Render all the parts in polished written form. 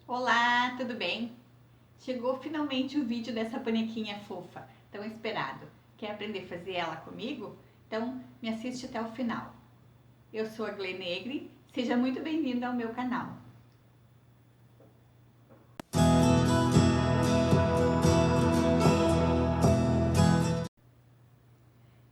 Olá, tudo bem? Chegou finalmente o vídeo dessa bonequinha fofa, tão esperado. Quer aprender a fazer ela comigo? Então me assiste até o final. Eu sou a Glê Negri, seja muito bem-vindo ao meu canal.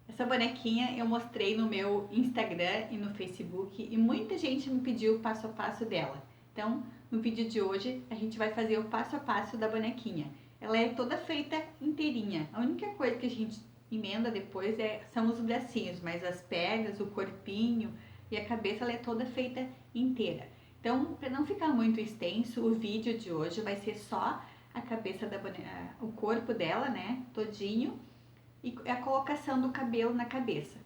Essa bonequinha eu mostrei no meu Instagram e no Facebook e muita gente me pediu o passo a passo dela. Então, no vídeo de hoje, a gente vai fazer o passo a passo da bonequinha. Ela é toda feita inteirinha. A única coisa que a gente emenda depois são os bracinhos, mas as pernas, o corpinho e a cabeça ela é toda feita inteira. Então, para não ficar muito extenso, o vídeo de hoje vai ser só a cabeça da boneca, o corpo dela, né, todinho, e a colocação do cabelo na cabeça.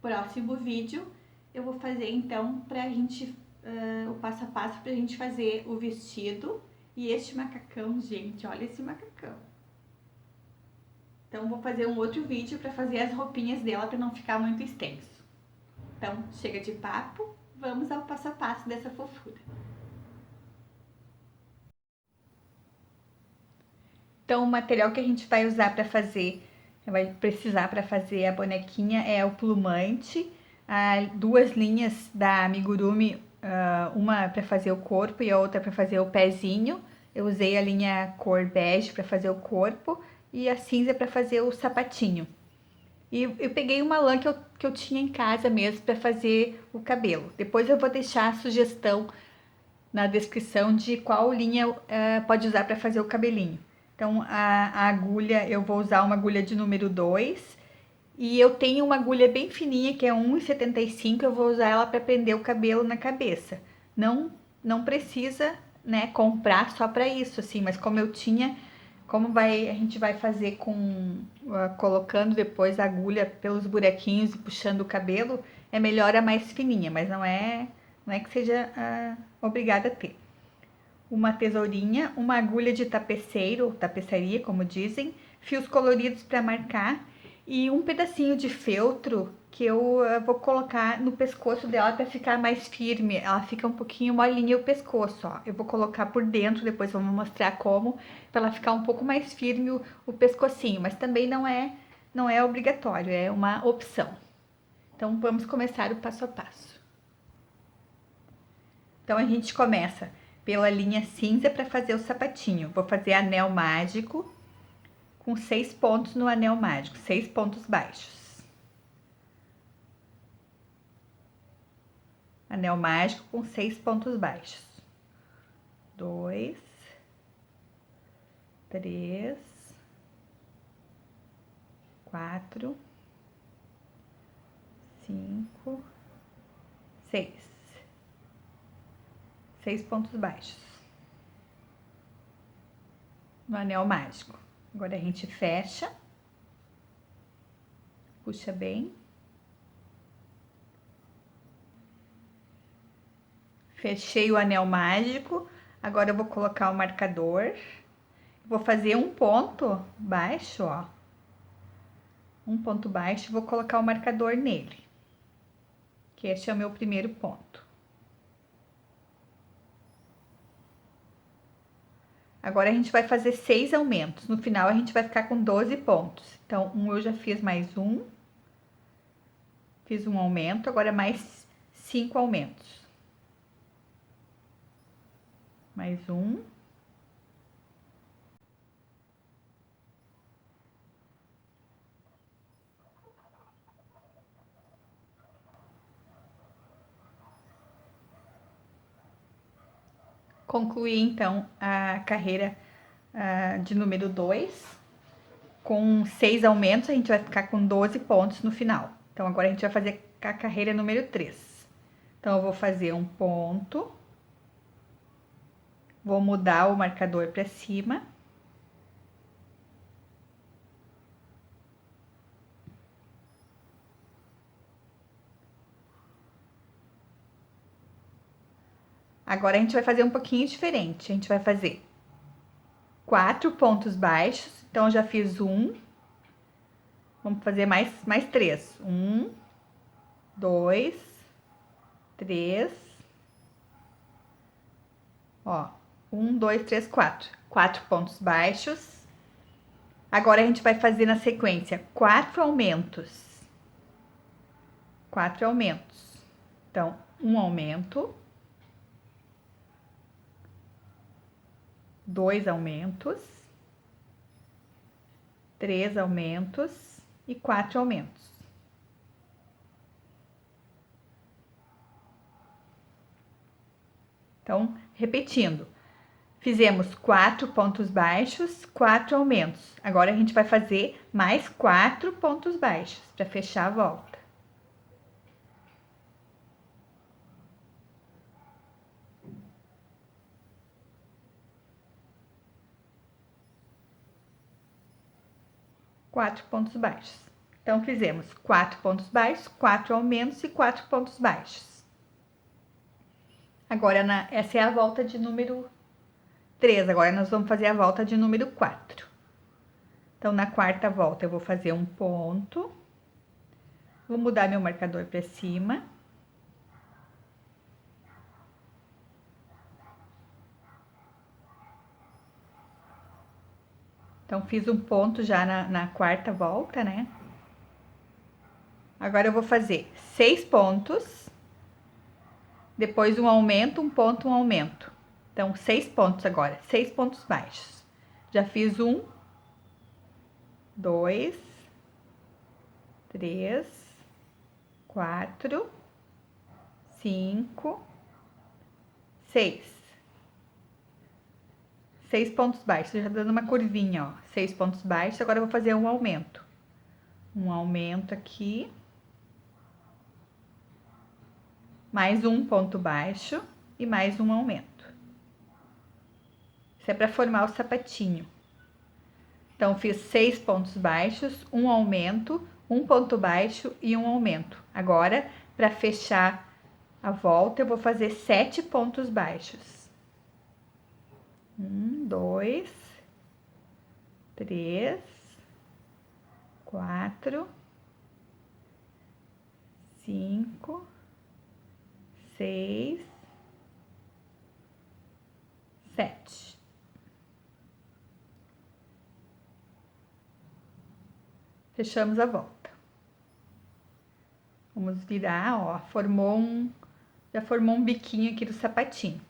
Próximo vídeo eu vou fazer então pra gente, o passo a passo pra gente fazer o vestido e este macacão, gente, olha esse macacão. Então vou fazer um outro vídeo pra fazer as roupinhas dela pra não ficar muito extenso. Então chega de papo, vamos ao passo a passo dessa fofura. Então o material que a gente vai usar para fazer, vai precisar para fazer a bonequinha é o plumante, duas linhas da amigurumi, uma para fazer o corpo e a outra para fazer o pezinho. Eu usei a linha cor bege para fazer o corpo e a cinza para fazer o sapatinho. E eu peguei uma lã que eu tinha em casa mesmo para fazer o cabelo. Depois eu vou deixar a sugestão na descrição de qual linha pode usar para fazer o cabelinho. Então, a agulha, eu vou usar uma agulha de número 2. E eu tenho uma agulha bem fininha, que é 1,75. Eu vou usar ela para prender o cabelo na cabeça. Não precisa, né, comprar só para isso, assim. Mas como eu tinha, a gente vai fazer colocando depois a agulha pelos buraquinhos e puxando o cabelo, é melhor a mais fininha, mas não é que seja obrigada a ter. Uma tesourinha, uma agulha de tapeceiro, tapeçaria, como dizem, fios coloridos para marcar e um pedacinho de feltro que eu vou colocar no pescoço dela para ficar mais firme. Ela fica um pouquinho molinha o pescoço, ó. Eu vou colocar por dentro, depois vou mostrar como, para ela ficar um pouco mais firme o pescocinho, mas também não é obrigatório, é uma opção. Então vamos começar o passo a passo. Então a gente começa pela linha cinza para fazer o sapatinho. Vou fazer anel mágico com 6 pontos no anel mágico, 6 pontos baixos. Anel mágico com 6 pontos baixos. 2, 3, 4, 5, 6. 6 pontos baixos no anel mágico. Agora a gente fecha, puxa bem. Fechei o anel mágico, agora eu vou colocar o marcador. Vou fazer um ponto baixo, ó. Um ponto baixo, vou colocar o marcador nele. Que este é o meu primeiro ponto. Agora a gente vai fazer 6 aumentos. No final a gente vai ficar com 12 pontos. Então, eu já fiz mais um. Fiz um aumento, agora mais 5 aumentos. Mais um. Concluí então a carreira de número 2. Com 6 aumentos, a gente vai ficar com 12 pontos no final. Então, agora a gente vai fazer a carreira número 3. Então, eu vou fazer um ponto. Vou mudar o marcador para cima. Agora a gente vai fazer um pouquinho diferente. A gente vai fazer 4 pontos baixos. Então, eu já fiz um. Vamos fazer mais 3. 1, 2, 3. Ó, Um, dois, três, quatro. 4 pontos baixos. Agora a gente vai fazer na sequência 4 aumentos. 4 aumentos. Então, um aumento, 2 aumentos, 3 aumentos e 4 aumentos. Então, repetindo, fizemos 4 pontos baixos, 4 aumentos. Agora a gente vai fazer mais 4 pontos baixos para fechar a volta. Quatro pontos baixos. Então, fizemos 4 pontos baixos, 4 aumentos e 4 pontos baixos. Agora, essa é a volta de número 3. Agora, nós vamos fazer a volta de número 4. Então, na quarta volta, eu vou fazer um ponto. Vou mudar meu marcador para cima. Então, fiz um ponto já na quarta volta, né? Agora, eu vou fazer 6 pontos. Depois, um aumento, um ponto, um aumento. Então, 6 pontos agora. 6 pontos baixos. Já fiz 1, 2, 3, 4, 5, 6. 6 pontos baixos, já dando uma curvinha, ó. 6 pontos baixos, agora eu vou fazer um aumento. Um aumento aqui. Mais um ponto baixo e mais um aumento. Isso é para formar o sapatinho. Então, fiz 6 pontos baixos, um aumento, um ponto baixo e um aumento. Agora, para fechar a volta, eu vou fazer 7 pontos baixos. 1, 2, 3, 4, 5, 6, 7. Fechamos a volta. Vamos virar, ó, já formou um biquinho aqui do sapatinho.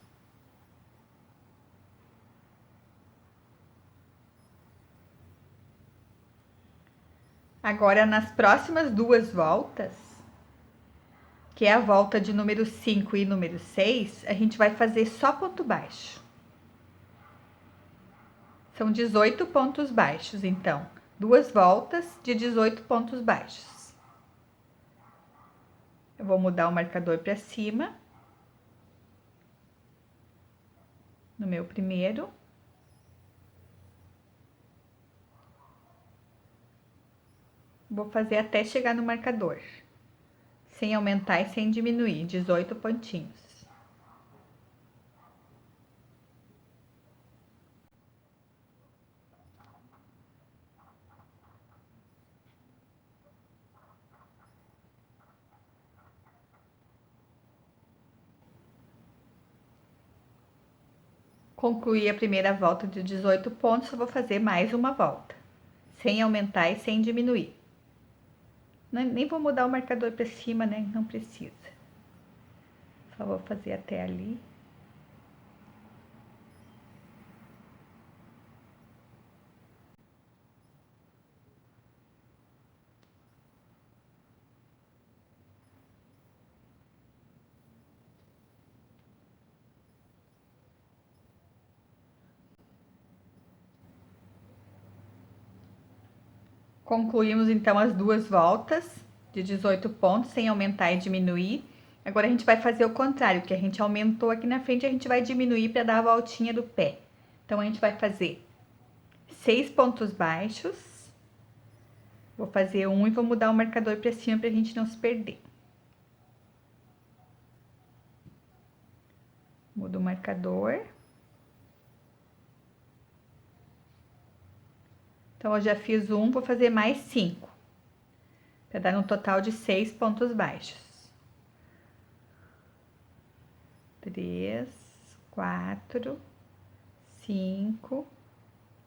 Agora, nas próximas duas voltas, que é a volta de número 5 e número 6, a gente vai fazer só ponto baixo. São 18 pontos baixos, então. Duas voltas de 18 pontos baixos. Eu vou mudar o marcador para cima. No meu primeiro. Vou fazer até chegar no marcador. Sem aumentar e sem diminuir, 18 pontinhos. Concluí a primeira volta de 18 pontos, eu vou fazer mais uma volta, sem aumentar e sem diminuir. Nem vou mudar o marcador para cima, né? Não precisa. Só vou fazer até ali. Concluímos então as duas voltas de 18 pontos, sem aumentar e diminuir. Agora a gente vai fazer o contrário, que a gente aumentou aqui na frente, a gente vai diminuir para dar a voltinha do pé. Então, a gente vai fazer 6 pontos baixos. Vou fazer um e vou mudar o marcador para cima para a gente não se perder. Mudo o marcador. Então, eu já fiz um, vou fazer mais 5. Para dar um total de 6 pontos baixos. 3, 4, 5,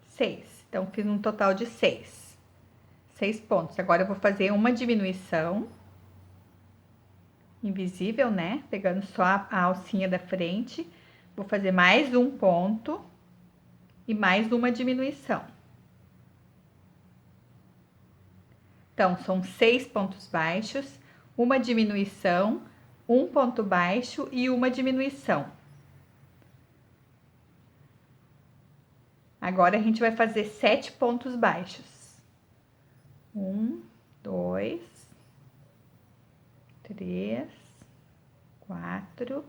6. Então, fiz um total de 6. 6 pontos. Agora, eu vou fazer uma diminuição invisível, né? Pegando só a alcinha da frente. Vou fazer mais um ponto e mais uma diminuição. Então, são 6 pontos baixos, uma diminuição, um ponto baixo e uma diminuição. Agora, a gente vai fazer 7 pontos baixos. 1, 2, 3, 4,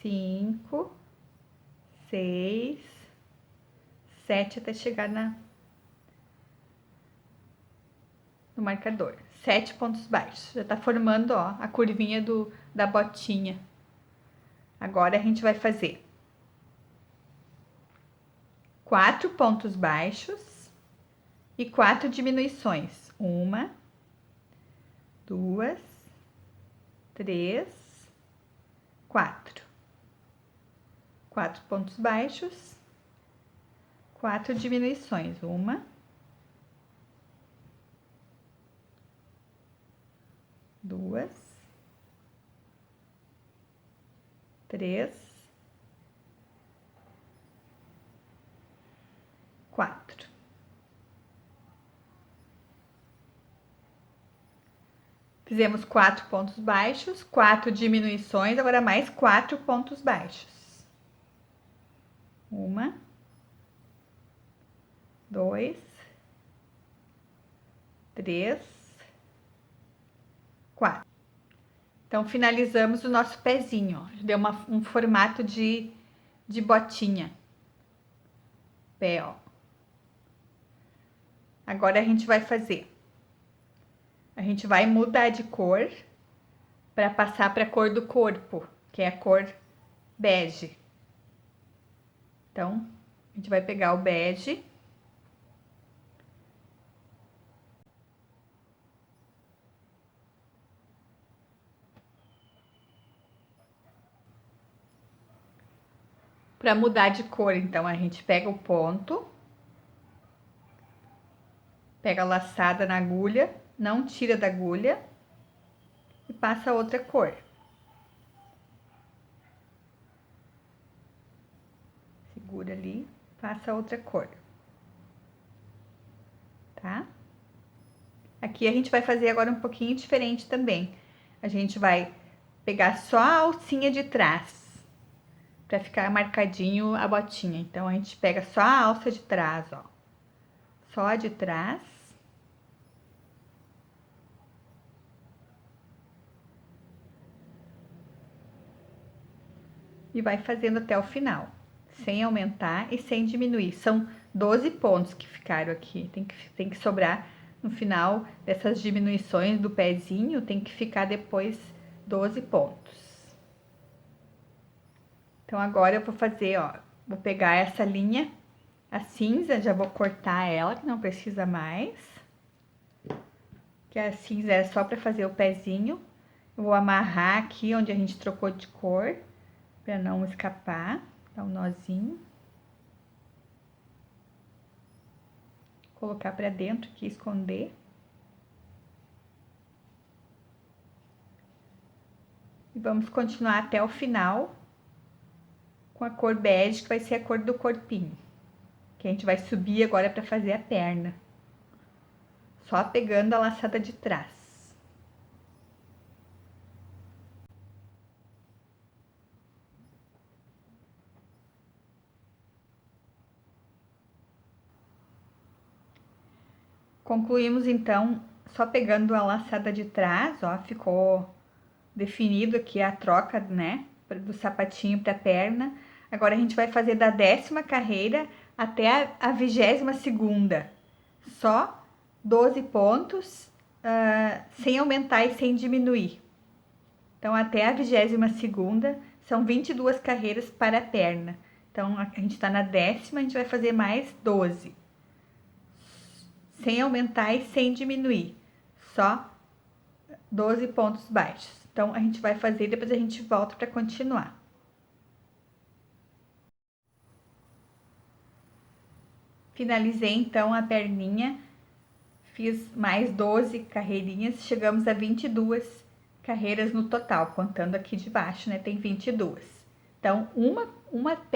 5, 6, 7 até chegar no marcador. 7 pontos baixos. Já tá formando, ó, a curvinha da botinha. Agora, a gente vai fazer 4 pontos baixos e 4 diminuições. 1, 2, 3, 4. 4 pontos baixos, 4 diminuições. 1, 2, 3, 4. Fizemos 4 pontos baixos, 4 diminuições, agora mais 4 pontos baixos. 1, 2, 3, 4. Então, finalizamos o nosso pezinho, ó. Deu um formato de botinha. Pé, ó. Agora, a gente vai fazer. A gente vai mudar de cor para passar para a cor do corpo, que é a cor bege. Então, a gente vai pegar o bege. Para mudar de cor, então, a gente pega o ponto, pega a laçada na agulha, não tira da agulha e passa outra cor. Segura ali, passa outra cor. Tá? Aqui a gente vai fazer agora um pouquinho diferente também. A gente vai pegar só a alcinha de trás, para ficar marcadinho a botinha. Então, a gente pega só a alça de trás, ó. Só a de trás. E vai fazendo até o final, sem aumentar e sem diminuir. São 12 pontos que ficaram aqui. Tem que sobrar no final dessas diminuições do pezinho, tem que ficar depois 12 pontos. Então, agora eu vou fazer, ó, vou pegar essa linha, a cinza, já vou cortar ela, que não precisa mais. Que a cinza é só para fazer o pezinho. Eu vou amarrar aqui onde a gente trocou de cor, para não escapar. Dá um nozinho. Colocar para dentro aqui, esconder. E vamos continuar até o final com a cor bege, que vai ser a cor do corpinho. Que a gente vai subir agora para fazer a perna. Só pegando a laçada de trás. Concluímos então só pegando a laçada de trás, ó, ficou definido aqui a troca, né, do sapatinho para a perna. Agora a gente vai fazer da 10ª carreira até a 22ª, só 12 pontos, sem aumentar e sem diminuir. Então, até a 22ª são 22 carreiras para a perna. Então, a gente tá na 10ª, a gente vai fazer mais 12. Sem aumentar e sem diminuir. Só 12 pontos baixos. Então, a gente vai fazer e depois a gente volta para continuar. Finalizei então a perninha, fiz mais 12 carreirinhas, chegamos a 22 carreiras no total, contando aqui de baixo, né, tem 22. Então,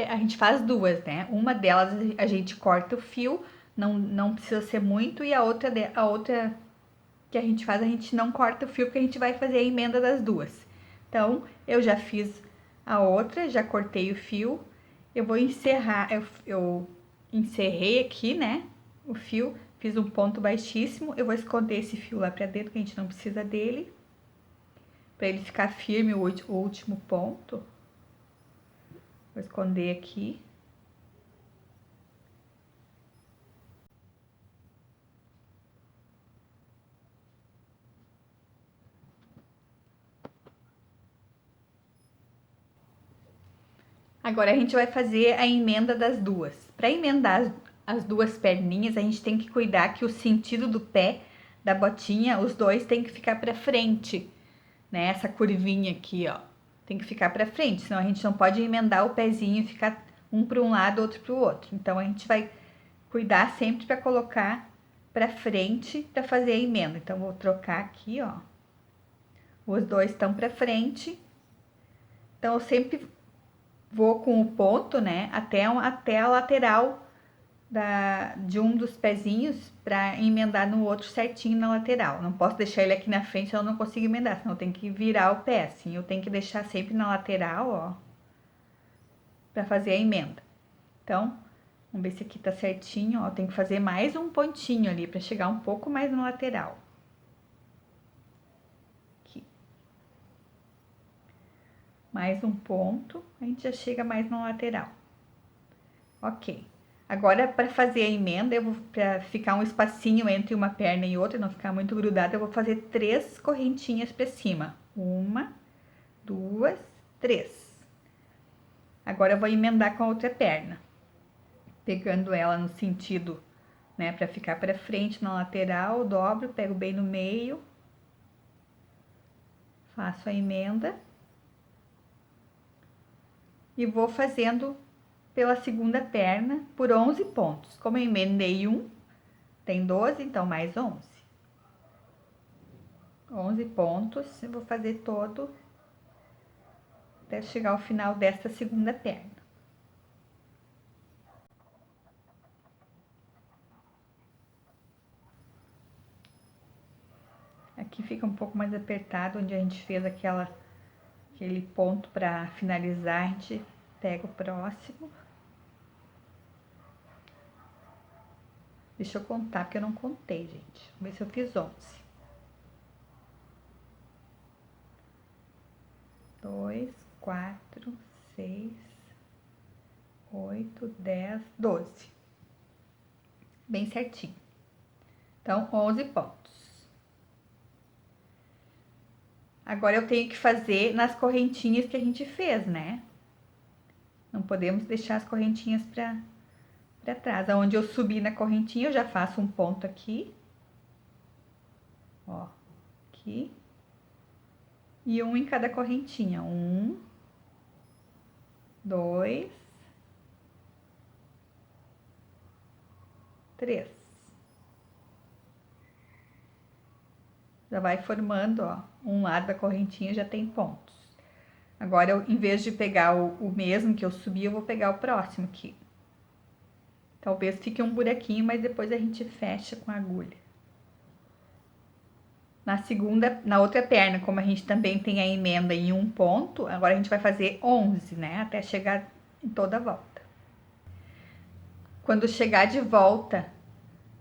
a gente faz duas, né, uma delas a gente corta o fio, não precisa ser muito, e a outra que a gente não corta o fio, porque a gente vai fazer a emenda das duas. Então, eu já fiz a outra, já cortei o fio, eu vou encerrar, eu encerrei aqui, né, o fio, fiz um ponto baixíssimo, eu vou esconder esse fio lá pra dentro, que a gente não precisa dele, pra ele ficar firme o último ponto. Vou esconder aqui. Agora a gente vai fazer a emenda das duas. Para emendar as duas perninhas, a gente tem que cuidar que o sentido do pé da botinha, os dois tem que ficar para frente, né? Essa curvinha aqui, ó, tem que ficar para frente, senão a gente não pode emendar o pezinho e ficar um para um lado, outro para o outro. Então a gente vai cuidar sempre para colocar para frente para fazer a emenda. Então vou trocar aqui, ó. Os dois estão para frente. Então eu sempre vou com o ponto, né, até a lateral de um dos pezinhos para emendar no outro certinho na lateral. Não posso deixar ele aqui na frente, senão eu não consigo emendar, senão eu tenho que virar o pé, assim. Eu tenho que deixar sempre na lateral, ó, para fazer a emenda. Então, vamos ver se aqui tá certinho, ó. Tem que fazer mais um pontinho ali para chegar um pouco mais na lateral. Aqui. Mais um ponto, a gente já chega mais na lateral. Ok. Agora, para fazer a emenda, para ficar um espacinho entre uma perna e outra, não ficar muito grudada, eu vou fazer 3 correntinhas para cima. 1, 2, 3. Agora eu vou emendar com a outra perna, pegando ela no sentido, né, para ficar para frente na lateral, dobro, pego bem no meio, faço a emenda e vou fazendo pela segunda perna por 11 pontos. Como eu emendei um, tem 12, então mais 11. 11 pontos, eu vou fazer todo até chegar ao final desta segunda perna. Aqui fica um pouco mais apertado, onde a gente fez aquele ponto para finalizar, a gente pega o próximo. Deixa eu contar, porque eu não contei, gente. Vamos ver se eu fiz 11. 2, 4, 6, 8, 10, 12. Bem certinho. Então, 11 pontos. Agora eu tenho que fazer nas correntinhas que a gente fez, né? Não podemos deixar as correntinhas para trás. Onde eu subi na correntinha, eu já faço um ponto aqui. Ó, aqui. E um em cada correntinha. 1, 2, 3. Já vai formando, ó, um lado da correntinha já tem pontos. Agora, em vez de pegar o mesmo que eu subi, eu vou pegar o próximo aqui. Talvez fique um buraquinho, mas depois a gente fecha com a agulha. Na outra perna, como a gente também tem a emenda em um ponto, agora a gente vai fazer 11, né? Até chegar em toda a volta. Quando chegar de volta,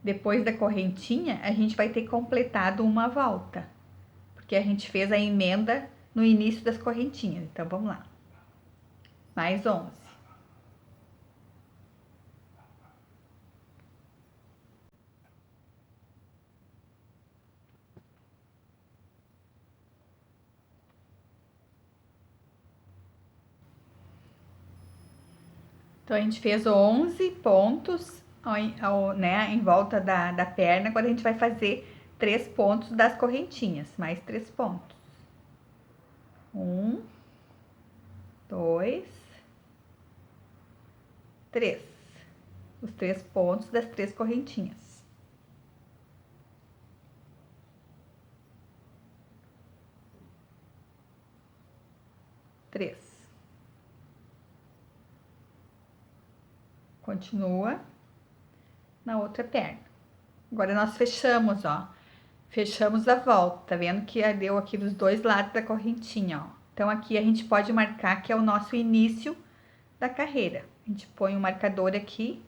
depois da correntinha, a gente vai ter completado uma volta. Porque a gente fez a emenda no início das correntinhas. Então, vamos lá. Mais 11. Então, a gente fez 11 pontos né, em volta da perna. Agora, a gente vai fazer 3 pontos das correntinhas. Mais 3 pontos. 1, 2, 3. os 3 pontos das 3 correntinhas. Três. Continua na outra perna. Agora nós fechamos, ó. Fechamos a volta, tá vendo que deu aqui dos dois lados da correntinha, ó. Então aqui a gente pode marcar que é o nosso início da carreira. A gente põe um marcador aqui,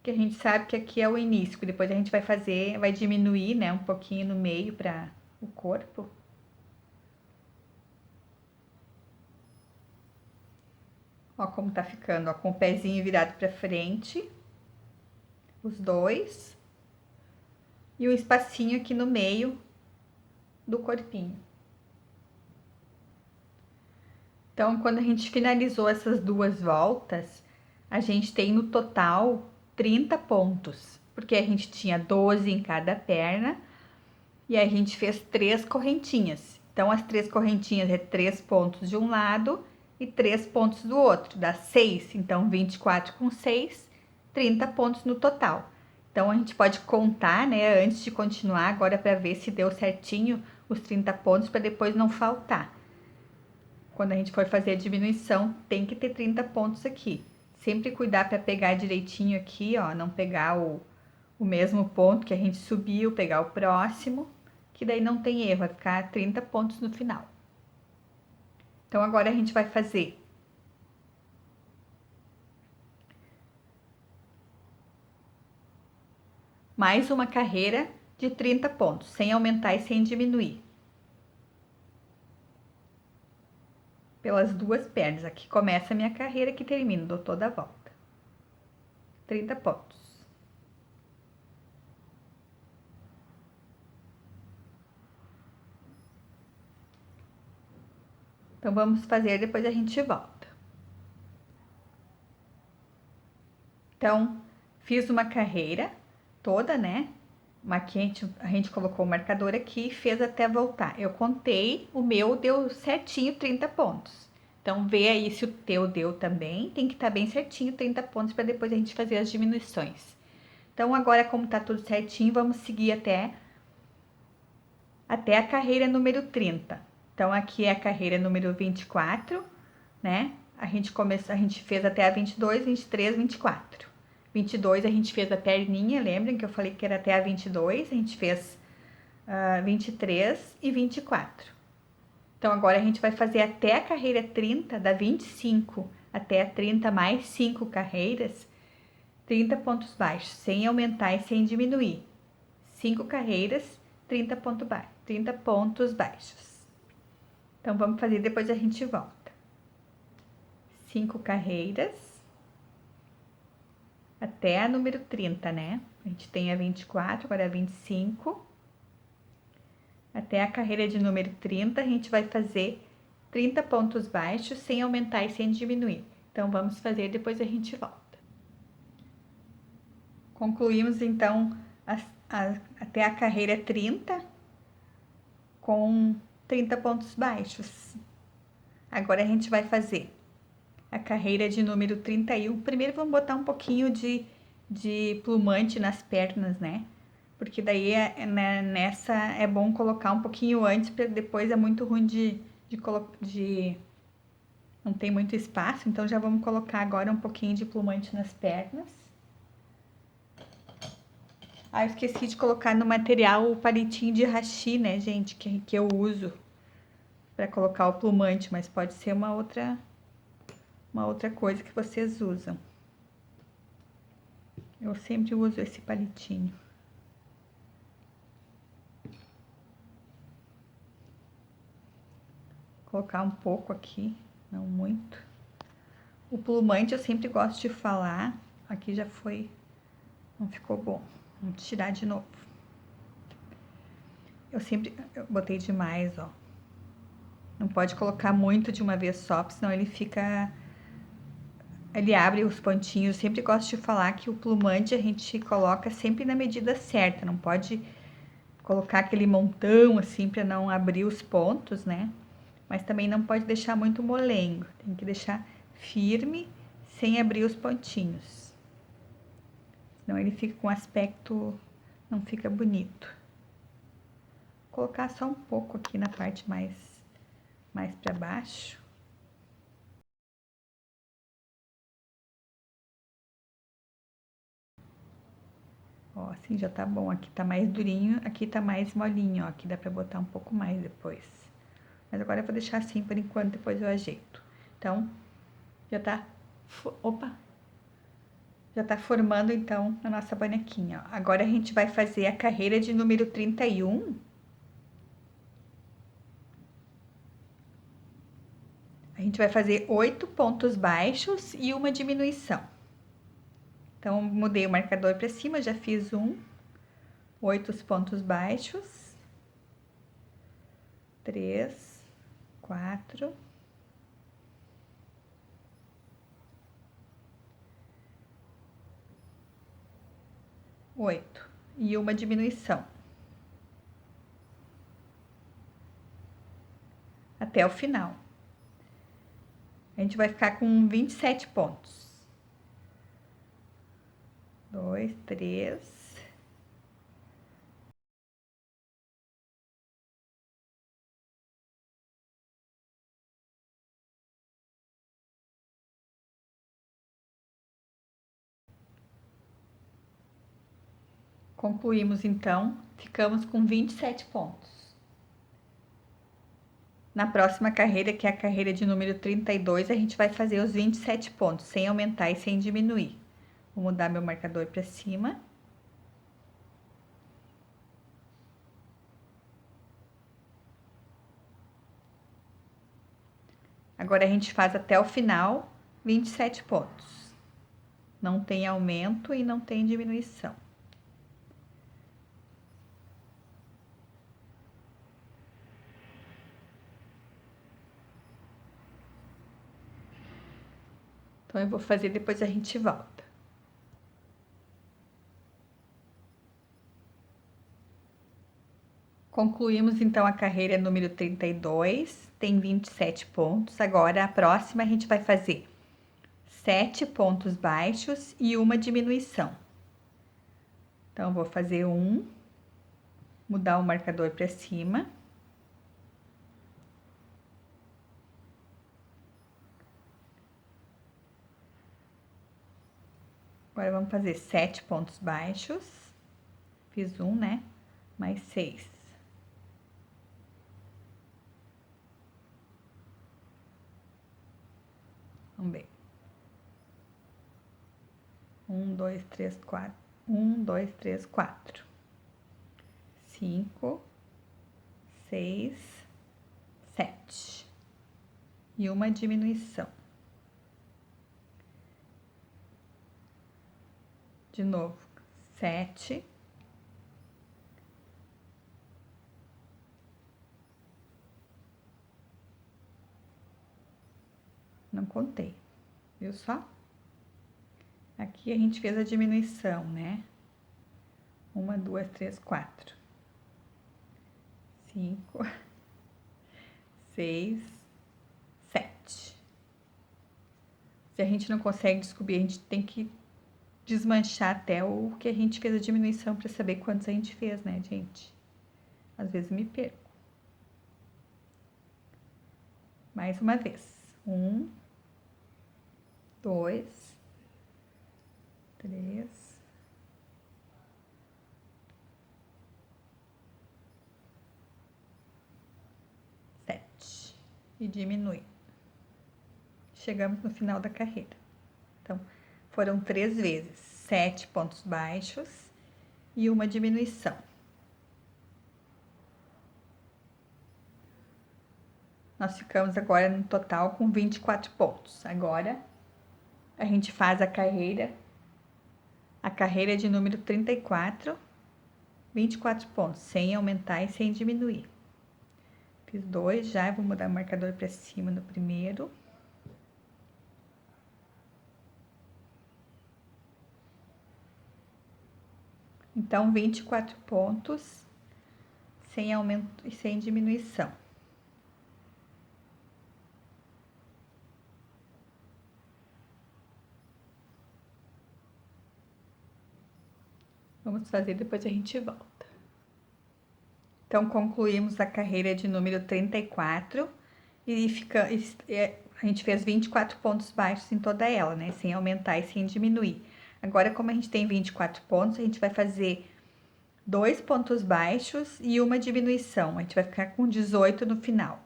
que a gente sabe que aqui é o início, que depois a gente vai fazer, vai diminuir, né, um pouquinho no meio para o corpo. Ó como tá ficando, ó, com o pezinho virado pra frente, os dois, e um espacinho aqui no meio do corpinho. Então, quando a gente finalizou essas duas voltas, a gente tem no total 30 pontos, porque a gente tinha 12 em cada perna e a gente fez 3 correntinhas. Então, as 3 correntinhas é 3 pontos de um lado e 3 pontos do outro, dá 6. Então, 24 com 6, 30 pontos no total. Então, a gente pode contar, né, antes de continuar agora para ver se deu certinho os 30 pontos, para depois não faltar. Quando a gente for fazer a diminuição, tem que ter 30 pontos aqui. Sempre cuidar para pegar direitinho aqui, ó, não pegar o mesmo ponto que a gente subiu, pegar o próximo, que daí não tem erro, vai ficar 30 pontos no final. Então, agora a gente vai fazer mais uma carreira de 30 pontos, sem aumentar e sem diminuir. Pelas duas pernas, aqui começa a minha carreira, que termina, dou toda a volta. 30 pontos. Então, vamos fazer, depois a gente volta. Então, fiz uma carreira toda, né? Marquei, a gente colocou o marcador aqui e fez até voltar. Eu contei, o meu deu certinho 30 pontos. Então, vê aí se o teu deu também. Tem que estar bem certinho 30 pontos para depois a gente fazer as diminuições. Então, agora, como tá tudo certinho, vamos seguir até a carreira número 30. Então, aqui é a carreira número 24, né? A gente fez até a 22, 23, 24. 22 a gente fez a perninha, lembrem que eu falei que era até a 22, a gente fez 23 e 24. Então, agora a gente vai fazer até a carreira 30, da 25 até a 30 mais 5 carreiras, 30 pontos baixos, sem aumentar e sem diminuir. 5 carreiras, 30 pontos baixos. Então, vamos fazer, depois a gente volta. 5 carreiras, até a número 30, né? A gente tem a 24, agora a 25. Até a carreira de número 30, a gente vai fazer 30 pontos baixos, sem aumentar e sem diminuir. Então, vamos fazer, depois a gente volta. Concluímos, então, até a carreira 30, com 30 pontos baixos. Agora, a gente vai fazer a carreira de número 31. Primeiro, vamos botar um pouquinho de plumante nas pernas, né? Porque daí, nessa, é bom colocar um pouquinho antes, porque depois é muito ruim não tem muito espaço. Então, já vamos colocar agora um pouquinho de plumante nas pernas. Ah, eu esqueci de colocar no material o palitinho de hashi, né, gente, que eu uso para colocar o plumante, mas pode ser uma outra coisa que vocês usam. Eu sempre uso esse palitinho. Vou colocar um pouco aqui, não muito. O plumante eu sempre gosto de falar, aqui já foi, não ficou bom. Vamos tirar de novo. Eu botei demais, ó. Não pode colocar muito de uma vez só, senão ele abre os pontinhos. Eu sempre gosto de falar que o plumante a gente coloca sempre na medida certa, não pode colocar aquele montão assim para não abrir os pontos, né? Mas também não pode deixar muito molengo, tem que deixar firme, sem abrir os pontinhos. Senão ele fica com aspecto, não fica bonito. Vou colocar só um pouco aqui na parte mais para baixo. Ó, assim já tá bom. Aqui tá mais durinho, aqui tá mais molinho, ó. Aqui dá pra botar um pouco mais depois. Mas agora eu vou deixar assim por enquanto, depois eu ajeito. Então, já tá... Opa! Já tá formando, então, a nossa bonequinha, ó. Agora a gente vai fazer a carreira de número 31. A gente vai fazer 8 pontos baixos e uma diminuição. Então, mudei o marcador para cima, já fiz 8 pontos baixos, 3, 4, 8 e uma diminuição. Até o final. A gente vai ficar com 27 pontos. 2, 3... Concluímos, então, ficamos com 27 pontos. Na próxima carreira, que é a carreira de número 32, a gente vai fazer os 27 pontos, sem aumentar e sem diminuir. Vou mudar meu marcador para cima. Agora a gente faz até o final 27 pontos. Não tem aumento e não tem diminuição. Então eu vou fazer, depois a gente volta. Concluímos então a carreira número 32, tem 27 pontos. Agora a próxima a gente vai fazer 7 pontos baixos e uma diminuição. Então, vou fazer mudar o marcador para cima. Agora, vamos fazer 7 pontos baixos. Fiz né? Mais 6. Vamos ver. 1, 2, 3, 4. 1, 2, 3, 4. 5, 6, 7. E uma diminuição. De novo, 7. Não contei, viu só? Aqui a gente fez a diminuição, né? 1, 2, 3, 4. 5, 6, 7. Se a gente não consegue descobrir, a gente tem que desmanchar até o que a gente fez a diminuição para saber quantos a gente fez, né, gente? Às vezes me perco. Mais uma vez. 1, 2, 3, 7. E diminui. Chegamos no final da carreira. Então, foram 3 vezes 7 pontos baixos e uma diminuição. Nós ficamos agora no total com 24 pontos. Agora, a gente faz a carreira de número 34, 24 pontos, sem aumentar e sem diminuir. Fiz 2 já, vou mudar o marcador para cima no primeiro. Então, 24 pontos, sem aumento e sem diminuição. Vamos fazer, depois a gente volta. Então, concluímos a carreira de número 34 e a gente fez 24 pontos baixos em toda ela, né? Sem aumentar e sem diminuir. Agora, como a gente tem 24 pontos, a gente vai fazer 2 pontos baixos e uma diminuição. A gente vai ficar com 18 no final.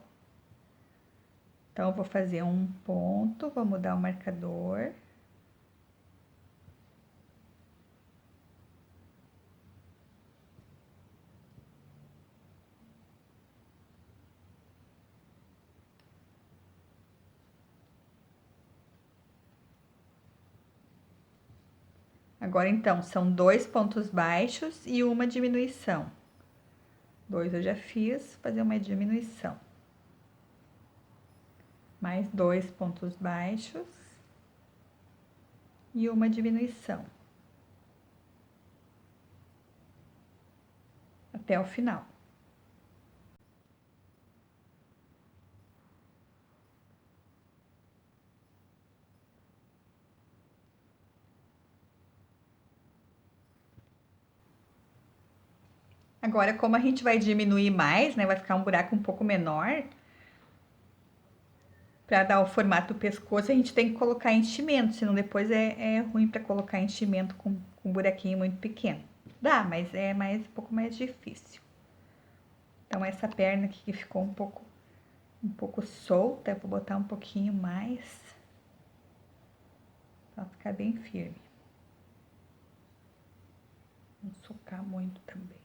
Então, eu vou fazer um ponto, vou mudar o marcador. Agora, então, são 2 pontos baixos e uma diminuição. 2 eu já fiz, vou fazer uma diminuição. Mais 2 pontos baixos e uma diminuição. Até o final. Agora, como a gente vai diminuir mais, né, vai ficar um buraco um pouco menor, para dar o formato do pescoço, a gente tem que colocar enchimento, senão depois é ruim para colocar enchimento com um buraquinho muito pequeno. Dá, mas é um pouco mais difícil. Então, essa perna aqui que ficou um pouco solta, eu vou botar um pouquinho mais, para ficar bem firme. Não socar muito também.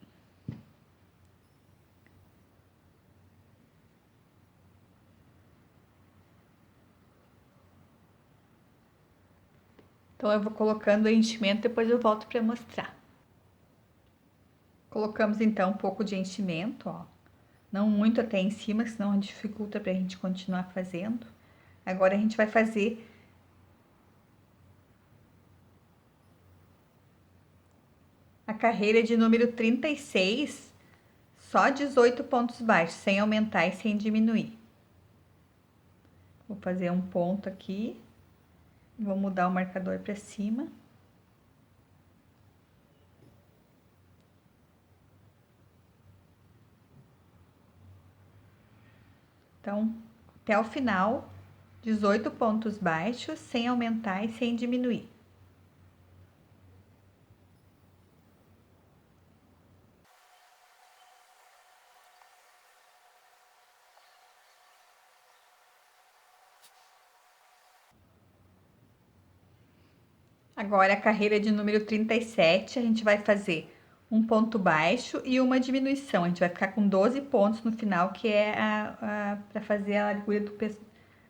Então, eu vou colocando o enchimento, depois eu volto para mostrar. Colocamos, então, um pouco de enchimento, ó. Não muito até em cima, senão dificulta pra gente continuar fazendo. Agora, a gente vai fazer a carreira de número 36, só 18 pontos baixos, sem aumentar e sem diminuir. Vou fazer um ponto aqui. Vou mudar o marcador para cima. Então, até o final, 18 pontos baixos, sem aumentar e sem diminuir. Agora, a carreira de número 37, a gente vai fazer um ponto baixo e uma diminuição. A gente vai ficar com 12 pontos no final, que é para fazer a largura do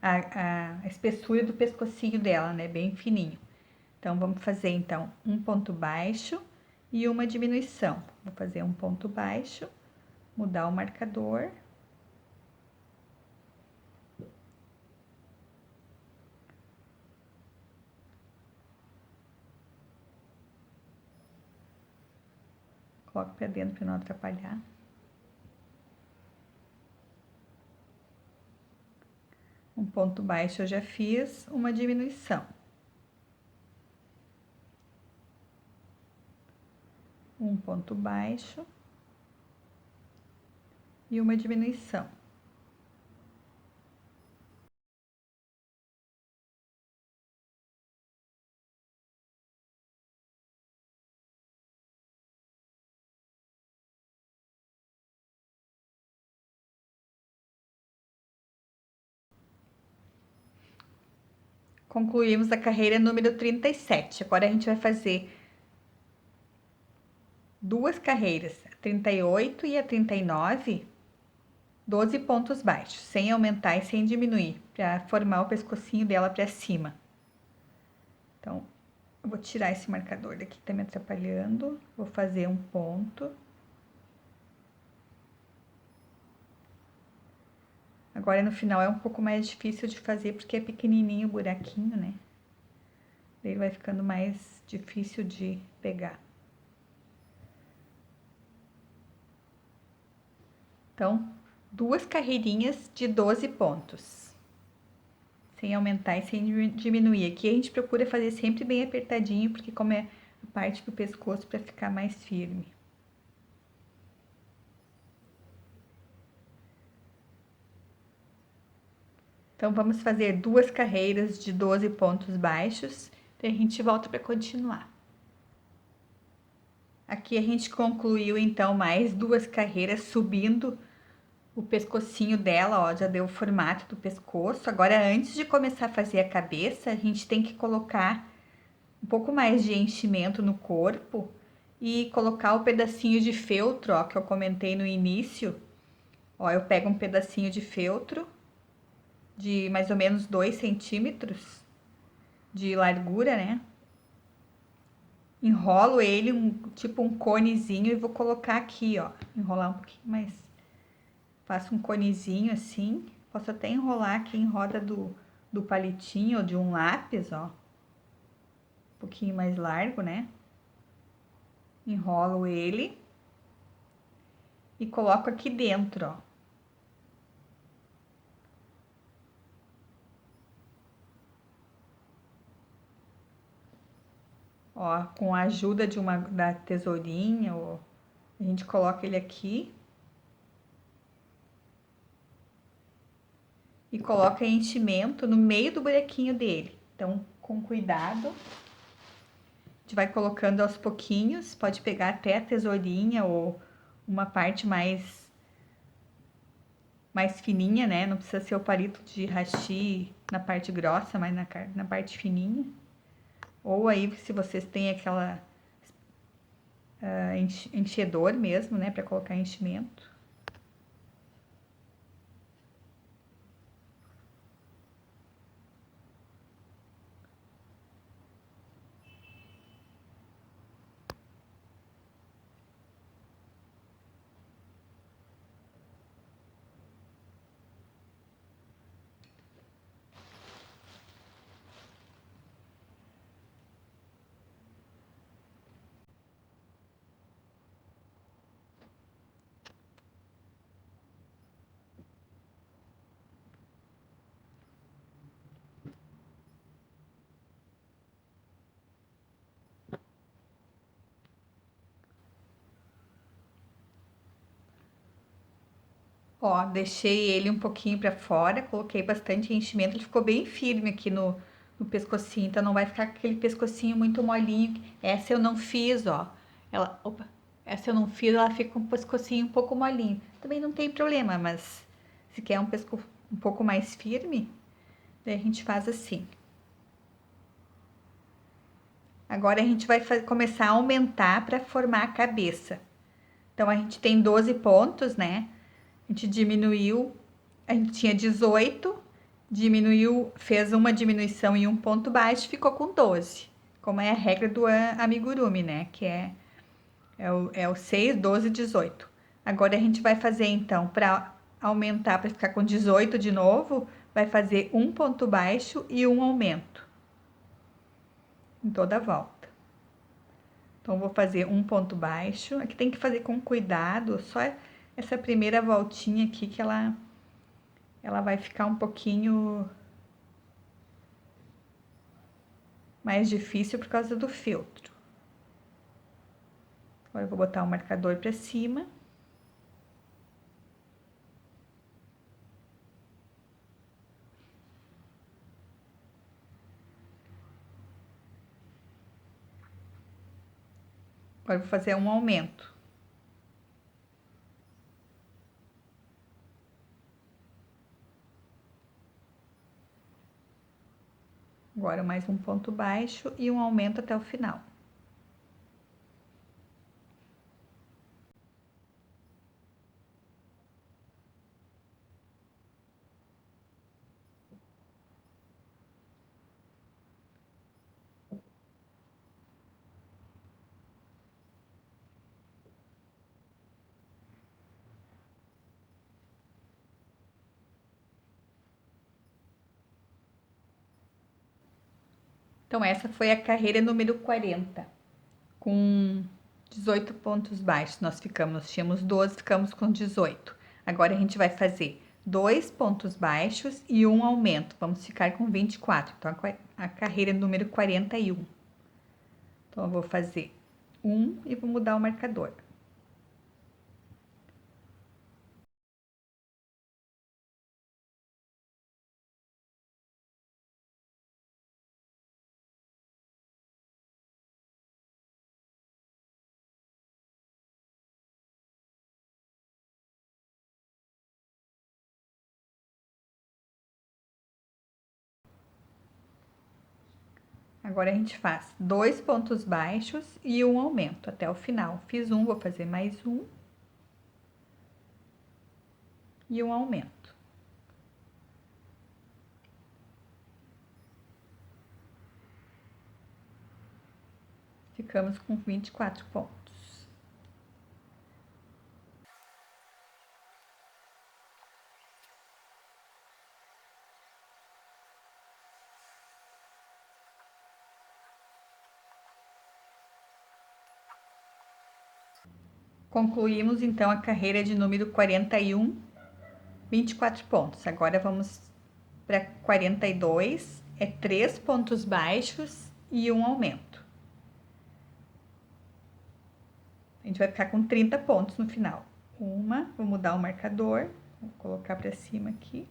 a espessura do pescocinho dela, né? Bem fininho. Então, vamos fazer, então, um ponto baixo e uma diminuição. Vou fazer um ponto baixo, mudar o marcador. Coloco para dentro para não atrapalhar. Um ponto baixo eu já fiz, uma diminuição. Um ponto baixo e uma diminuição. Concluímos a carreira número 37. Agora, a gente vai fazer duas carreiras, a 38 e a 39, 12 pontos baixos, sem aumentar e sem diminuir, para formar o pescocinho dela para cima. Então, eu vou tirar esse marcador daqui que tá me atrapalhando, vou fazer um ponto. Agora, no final, é um pouco mais difícil de fazer, porque é pequenininho o buraquinho, né? Daí vai ficando mais difícil de pegar. Então, duas carreirinhas de 12 pontos. Sem aumentar e sem diminuir. Aqui a gente procura fazer sempre bem apertadinho, porque como a parte do pescoço para ficar mais firme. Então, vamos fazer 2 carreiras de 12 pontos baixos, e a gente volta para continuar. Aqui a gente concluiu, então, mais 2 carreiras subindo o pescocinho dela, ó, já deu o formato do pescoço. Agora, antes de começar a fazer a cabeça, a gente tem que colocar um pouco mais de enchimento no corpo e colocar o pedacinho de feltro, ó, que eu comentei no início. Ó, eu pego um pedacinho de feltro de mais ou menos 2 centímetros de largura, né? Enrolo ele, tipo um conezinho, e vou colocar aqui, ó. Enrolar um pouquinho mais. Faço um conezinho assim. Posso até enrolar aqui em roda do palitinho ou de um lápis, ó. Um pouquinho mais largo, né? Enrolo ele. E coloco aqui dentro, ó. Ó, com a ajuda da tesourinha, ó, a gente coloca ele aqui. E coloca enchimento no meio do buraquinho dele. Então, com cuidado. A gente vai colocando aos pouquinhos. Pode pegar até a tesourinha ou uma parte mais fininha, né? Não precisa ser o palito de hashi na parte grossa, mas na parte fininha. Ou aí, se vocês têm aquela enchedor mesmo, né? Para colocar enchimento. Ó, deixei ele um pouquinho pra fora, coloquei bastante enchimento, ele ficou bem firme aqui no pescocinho, então não vai ficar aquele pescocinho muito molinho. Essa eu não fiz, ó. Essa eu não fiz, ela fica com o pescocinho um pouco molinho. Também não tem problema, mas se quer um pescoço um pouco mais firme, daí a gente faz assim. Agora a gente vai começar a aumentar para formar a cabeça. Então a gente tem 12 pontos, né? A gente diminuiu, a gente tinha 18, diminuiu, fez uma diminuição em um ponto baixo, ficou com 12. Como é a regra do amigurumi, né? Que é o 6, 12, 18. Agora a gente vai fazer então, para aumentar, para ficar com 18 de novo, vai fazer um ponto baixo e um aumento em toda a volta. Então, vou fazer um ponto baixo. Aqui tem que fazer com cuidado, só essa primeira voltinha aqui que ela vai ficar um pouquinho mais difícil por causa do feltro. Agora eu vou botar o marcador para cima. Agora eu vou fazer um aumento. Agora mais um ponto baixo e um aumento até o final. Então, essa foi a carreira número 40, com 18 pontos baixos. Nós tínhamos 12, ficamos com 18. Agora a gente vai fazer 2 pontos baixos e um aumento. Vamos ficar com 24. Então, a carreira número 41. Então, eu vou fazer 1 e vou mudar o marcador. Agora, a gente faz 2 pontos baixos e um aumento até o final. Fiz um, vou fazer mais um. E um aumento. Ficamos com 24 pontos. Concluímos, então, a carreira de número 41, 24 pontos. Agora, vamos para 42, é 3 pontos baixos e um aumento. A gente vai ficar com 30 pontos no final. Vou mudar o marcador, vou colocar para cima aqui.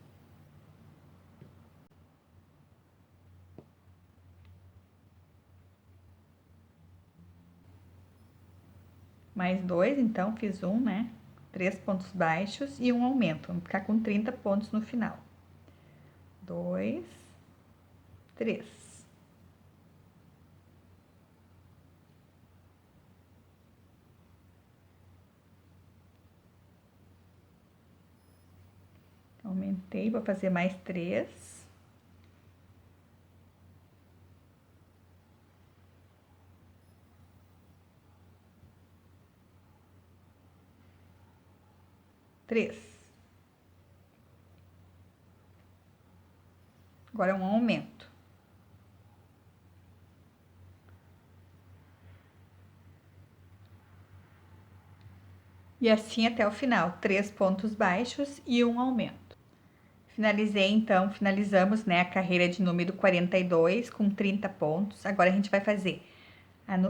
Mais 2, então, fiz um, né? 3 pontos baixos e um aumento. Vamos ficar com 30 pontos no final. 2, 3. Aumentei, vou fazer mais 3. Agora um aumento. E assim até o final, 3 pontos baixos e um aumento. Finalizamos, né, a carreira de número 42 com 30 pontos. Agora a gente vai fazer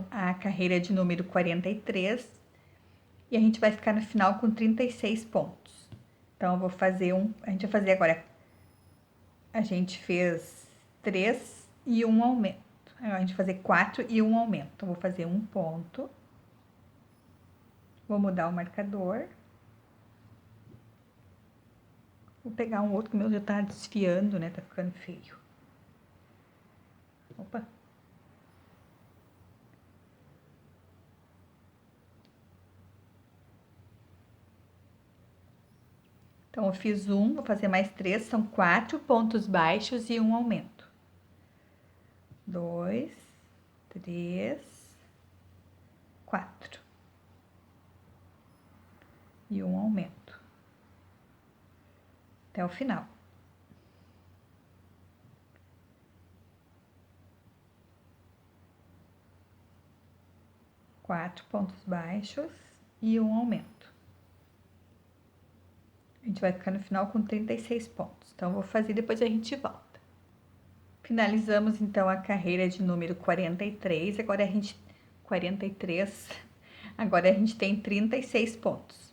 a carreira de número 43 e a gente vai ficar no final com 36 pontos. Então, eu vou fazer a gente vai fazer agora, a gente fez 3 e um aumento. Agora, a gente vai fazer 4 e um aumento. Então, vou fazer um ponto. Vou mudar o marcador. Vou pegar um outro que o meu já tá desfiando, né? Tá ficando feio. Opa! Então, eu fiz um, vou fazer mais 3, são 4 pontos baixos e um aumento. 2, 3, 4. E um aumento. Até o final. 4 pontos baixos e um aumento. A gente vai ficar no final com 36 pontos. Então, eu vou fazer, depois a gente volta. Finalizamos, então, a carreira de número 43. Agora a gente... 43. Agora a gente tem 36 pontos.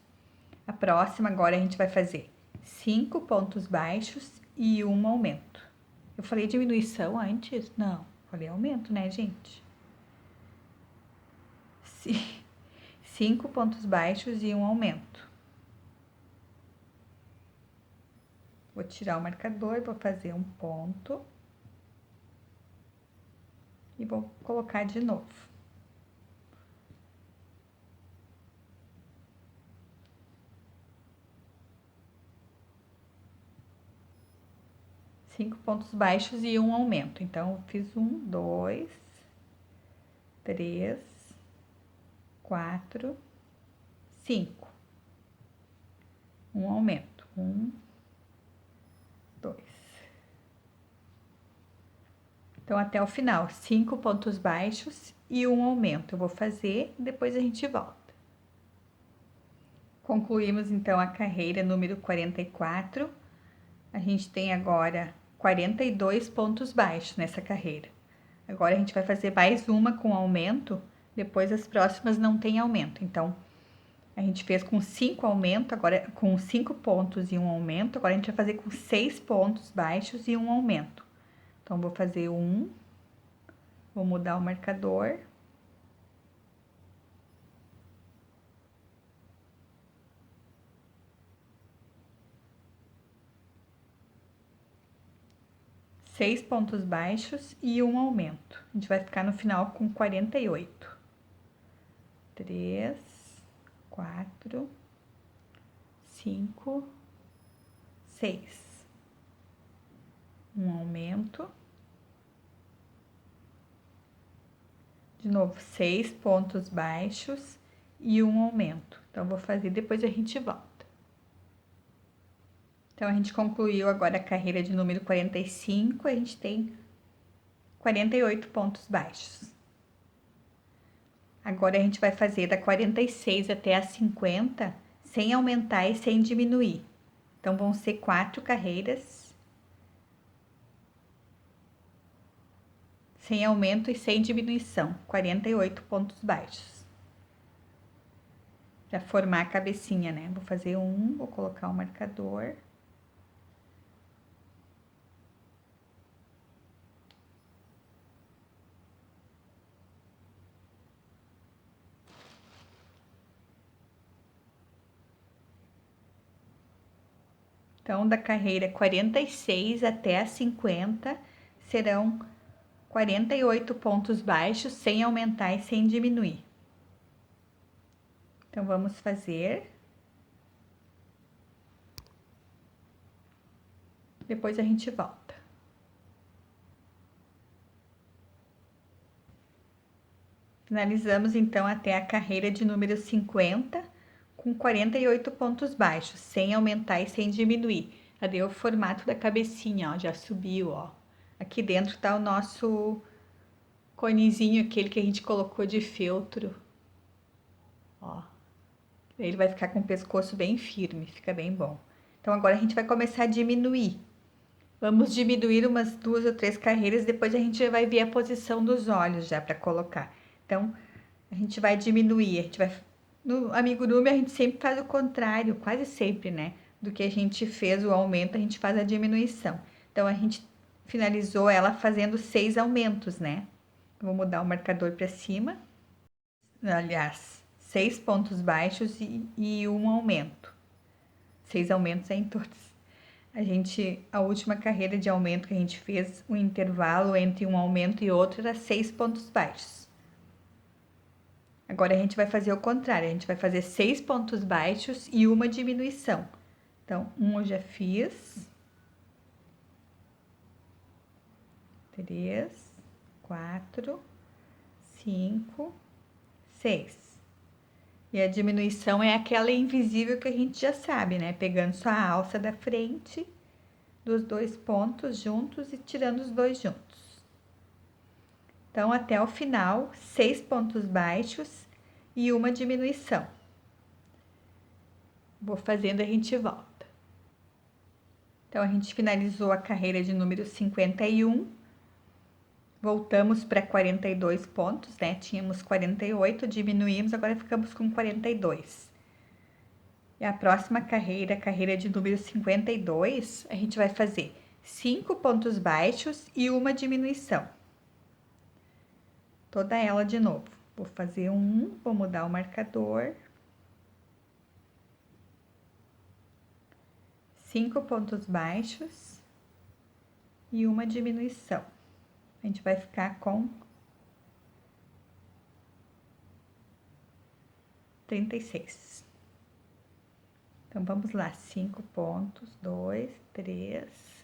A próxima, agora a gente vai fazer 5 pontos baixos e um aumento. Eu falei diminuição antes? Não, falei aumento, né, gente? 5 pontos baixos e um aumento. Vou tirar o marcador, vou fazer um ponto. E vou colocar de novo. Cinco pontos baixos e um aumento. Então, eu fiz 1, 2, 3, 4, 5. Um aumento. 1, 2. Então, até o final, 5 pontos baixos e um aumento. Eu vou fazer, depois a gente volta. Concluímos, então, a carreira número 44. A gente tem agora 42 pontos baixos nessa carreira. Agora a gente vai fazer mais uma com aumento, depois as próximas não tem aumento. Então, a gente fez com 5 aumento, agora com 5 pontos e um aumento, agora a gente vai fazer com 6 pontos baixos e um aumento. Então, vou fazer um, vou mudar o marcador. Seis pontos baixos e um aumento. A gente vai ficar no final com 48. 3, 4, 5, 6. Um aumento. De novo, 6 pontos baixos e um aumento. Então, vou fazer, depois a gente volta. Então, a gente concluiu agora a carreira de número 45, a gente tem 48 pontos baixos. Agora, a gente vai fazer da 46 até a 50, sem aumentar e sem diminuir. Então, vão ser 4 carreiras, sem aumento e sem diminuição, 48 pontos baixos. Para formar a cabecinha, né? Vou fazer um, vou colocar o marcador. Então, da carreira 46 até a 50, serão 48 pontos baixos, sem aumentar e sem diminuir. Então, vamos fazer. Depois a gente volta. Finalizamos, então, até a carreira de número 50, com 48 pontos baixos, sem aumentar e sem diminuir. Cadê o formato da cabecinha, ó? Já subiu, ó. Aqui dentro tá o nosso conezinho, aquele que a gente colocou de feltro. Ó. Ele vai ficar com o pescoço bem firme, fica bem bom. Então, agora a gente vai começar a diminuir. Vamos diminuir umas 2 ou 3 carreiras, depois a gente vai ver a posição dos olhos já para colocar. Então, a gente vai diminuir, a gente vai... No amigurumi a gente sempre faz o contrário, quase sempre, né? Do que a gente fez o aumento, a gente faz a diminuição. Então, a gente finalizou ela fazendo 6 aumentos, né? Vou mudar o marcador para cima. Aliás, 6 pontos baixos e um aumento. 6 aumentos é em todos. A última carreira de aumento que a gente fez, o intervalo entre um aumento e outro era 6 pontos baixos. Agora a gente vai fazer o contrário, a gente vai fazer 6 pontos baixos e uma diminuição. Então, um eu já fiz. 3, 4, 5, 6. E a diminuição é aquela invisível que a gente já sabe, né? Pegando só a alça da frente dos 2 pontos juntos e tirando os 2 juntos. Então, até o final, 6 pontos baixos e uma diminuição. Vou fazendo, a gente volta. Então, a gente finalizou a carreira de número 51. Voltamos para 42 pontos, né? Tínhamos 48, diminuímos, agora ficamos com 42. E a próxima carreira, a carreira de número 52, a gente vai fazer 5 pontos baixos e uma diminuição. Toda ela de novo. Vou fazer um, vou mudar o marcador. 5 pontos baixos e uma diminuição. A gente vai ficar com 36. Então, vamos lá, 5 pontos, 2, 3,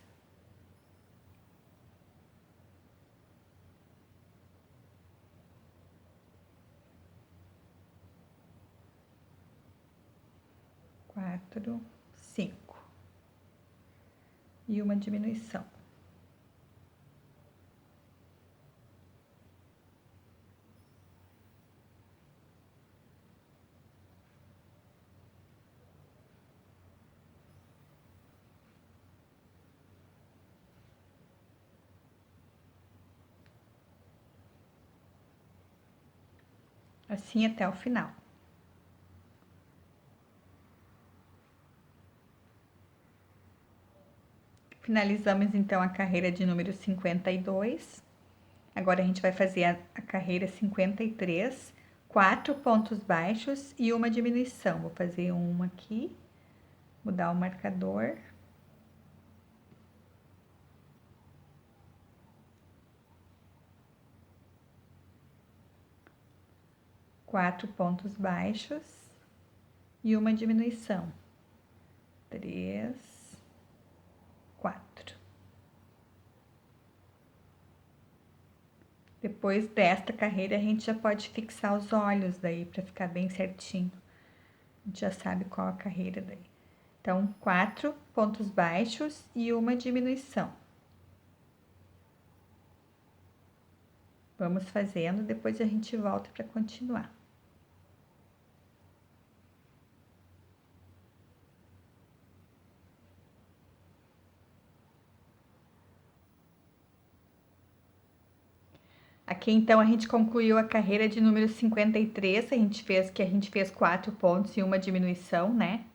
4, 5. E uma diminuição. assim até o final. Finalizamos então a carreira de número 52. Agora a gente vai fazer a carreira 53, 4 pontos baixos e uma diminuição. Vou fazer uma aqui, mudar o marcador. Quatro pontos baixos e uma diminuição. 3, 4. Depois desta carreira, a gente já pode fixar os olhos daí, para ficar bem certinho. A gente já sabe qual a carreira daí. Então, 4 pontos baixos e uma diminuição. Vamos fazendo, depois a gente volta para continuar. Aqui então a gente concluiu a carreira de número 53, a gente fez 4 pontos e uma diminuição, né?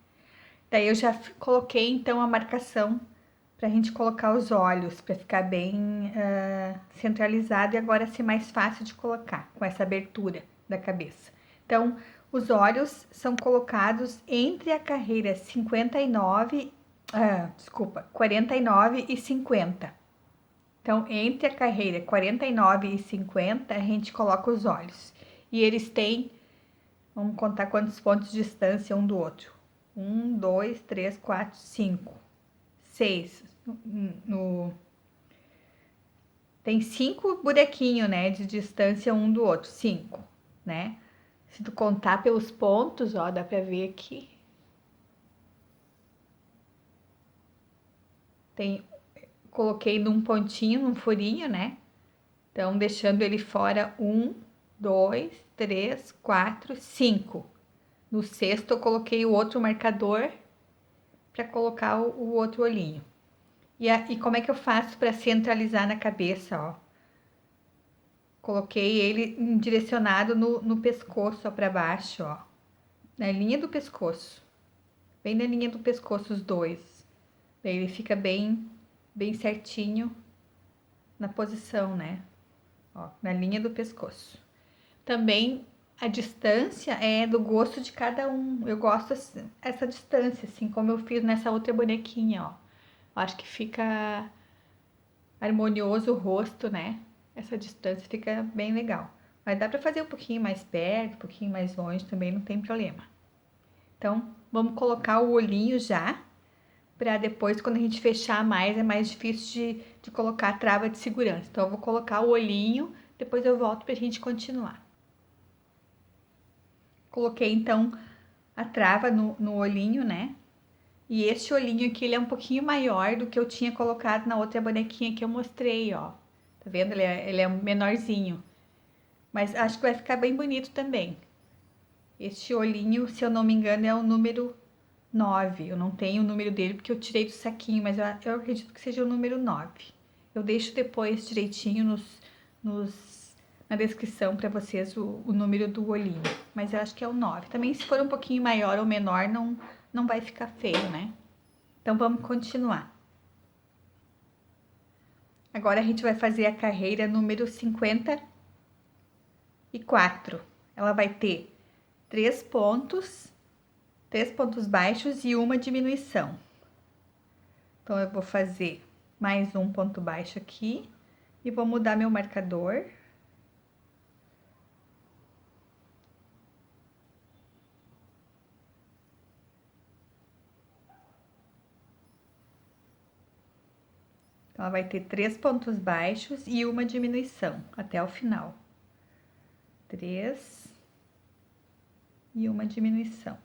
Daí eu já coloquei então a marcação para a gente colocar os olhos, para ficar bem centralizado e agora ser mais fácil de colocar, com essa abertura da cabeça. Então, os olhos são colocados entre a carreira 49 e 50. Então, entre a carreira 49 e 50, a gente coloca os olhos. E eles têm, vamos contar quantos pontos de distância um do outro. 1, 2, 3, 4, 5, 6. Tem 5 buraquinhos, né, de distância um do outro, 5, né? Se tu contar pelos pontos, ó, dá pra ver aqui. Coloquei num pontinho, num furinho, né? Então, deixando ele fora 1, 2, 3, 4, 5. No sexto, eu coloquei o outro marcador para colocar o outro olhinho. E como é que eu faço para centralizar na cabeça, ó? Coloquei ele direcionado no pescoço, ó, para baixo, ó. Na linha do pescoço. Bem na linha do pescoço, os dois. Daí ele fica bem certinho na posição, né? Ó, na linha do pescoço. Também a distância é do gosto de cada um. Eu gosto essa distância, assim como eu fiz nessa outra bonequinha, ó. Eu acho que fica harmonioso o rosto, né? Essa distância fica bem legal. Mas dá pra fazer um pouquinho mais perto, um pouquinho mais longe também, não tem problema. Então, vamos colocar o olhinho já, para depois, quando a gente fechar mais, é mais difícil de colocar a trava de segurança. Então, eu vou colocar o olhinho, depois eu volto pra gente continuar. Coloquei, então, a trava no olhinho, né? E esse olhinho aqui, ele é um pouquinho maior do que eu tinha colocado na outra bonequinha que eu mostrei, ó. Tá vendo? Ele é menorzinho. Mas acho que vai ficar bem bonito também. Este olhinho, se eu não me engano, é o número 9. Eu não tenho o número dele porque eu tirei do saquinho, mas eu acredito que seja o número 9. Eu deixo depois direitinho na descrição para vocês o número do olhinho. Mas eu acho que é o 9. Também se for um pouquinho maior ou menor, não vai ficar feio, né? Então vamos continuar. Agora a gente vai fazer a carreira número 54. Ela vai ter 3 pontos baixos e uma diminuição. Então, eu vou fazer mais um ponto baixo aqui e vou mudar meu marcador. Então, ela vai ter 3 pontos baixos e uma diminuição até o final. 3 e uma diminuição.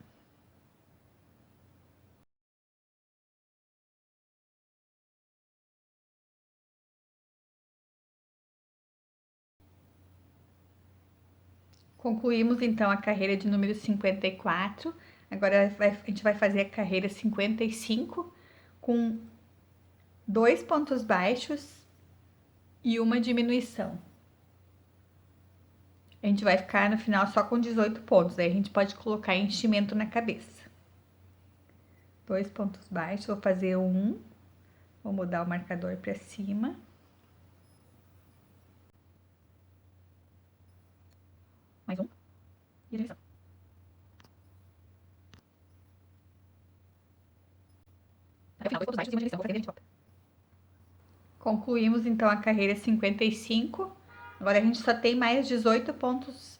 Concluímos então a carreira de número 54. Agora a gente vai fazer a carreira 55 com 2 pontos baixos e uma diminuição. A gente vai ficar no final só com 18 pontos. Aí a gente pode colocar enchimento na cabeça. 2 pontos baixos, vou fazer um. Vou mudar o marcador para cima. Mais um. E direção. Até o final, 2 pontos baixos e uma direção. Vou fazer a gente volta. Concluímos então a carreira 55. Agora a gente só tem mais 18 pontos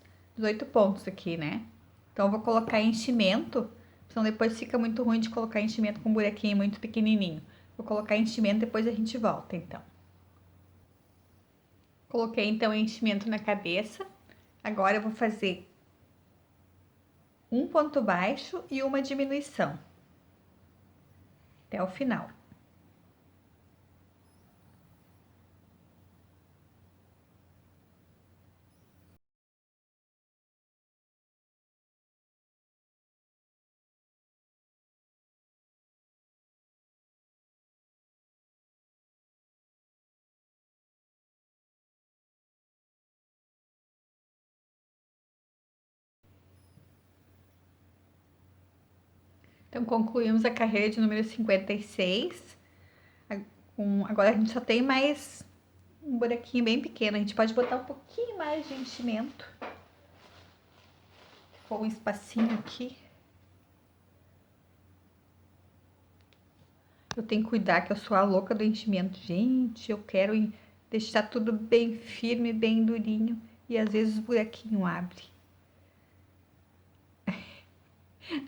aqui, né? Então eu vou colocar enchimento, senão depois fica muito ruim de colocar enchimento com um buraquinho muito pequenininho. Vou colocar enchimento, depois a gente volta, então. Coloquei então enchimento na cabeça. Agora eu vou fazer um ponto baixo e uma diminuição até o final. Então, concluímos a carreira de número 56. Agora a gente só tem mais um buraquinho bem pequeno. A gente pode botar um pouquinho mais de enchimento. Ficou um espacinho aqui. Eu tenho que cuidar que eu sou a louca do enchimento. Gente, eu quero deixar tudo bem firme, bem durinho. E às vezes o buraquinho abre.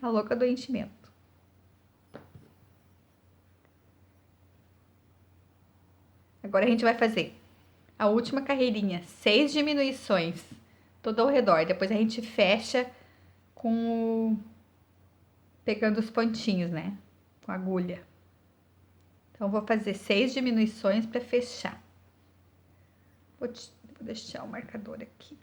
A louca do enchimento. Agora a gente vai fazer a última carreirinha, 6 diminuições, todo ao redor. Depois a gente fecha pegando os pontinhos, né? Com a agulha. Então, vou fazer 6 diminuições para fechar. Vou deixar o marcador aqui.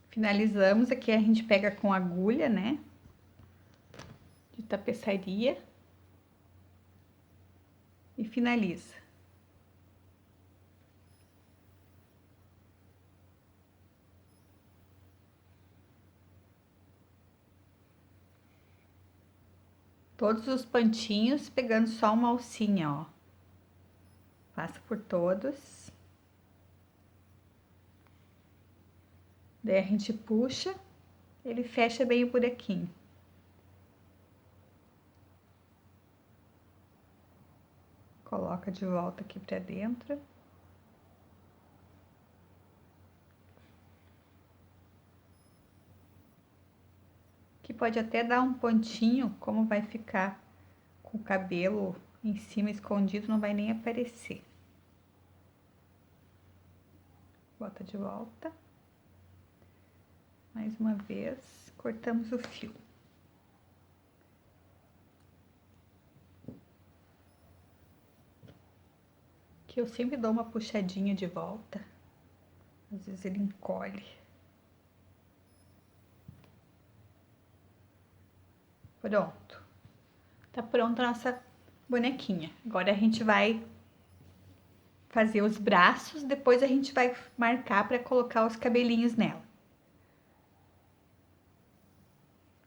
Finalizamos aqui, a gente pega com agulha, né? De tapeçaria. E finaliza. Todos os pontinhos pegando só uma alcinha, ó. Passa por todos. Daí a gente puxa, ele fecha bem o buraquinho. Coloca de volta aqui pra dentro. Que pode até dar um pontinho, como vai ficar com o cabelo em cima escondido, não vai nem aparecer. Bota de volta. Mais uma vez, cortamos o fio. Que eu sempre dou uma puxadinha de volta. Às vezes ele encolhe. Pronto. Tá pronta a nossa bonequinha. Agora a gente vai fazer os braços, depois a gente vai marcar para colocar os cabelinhos nela.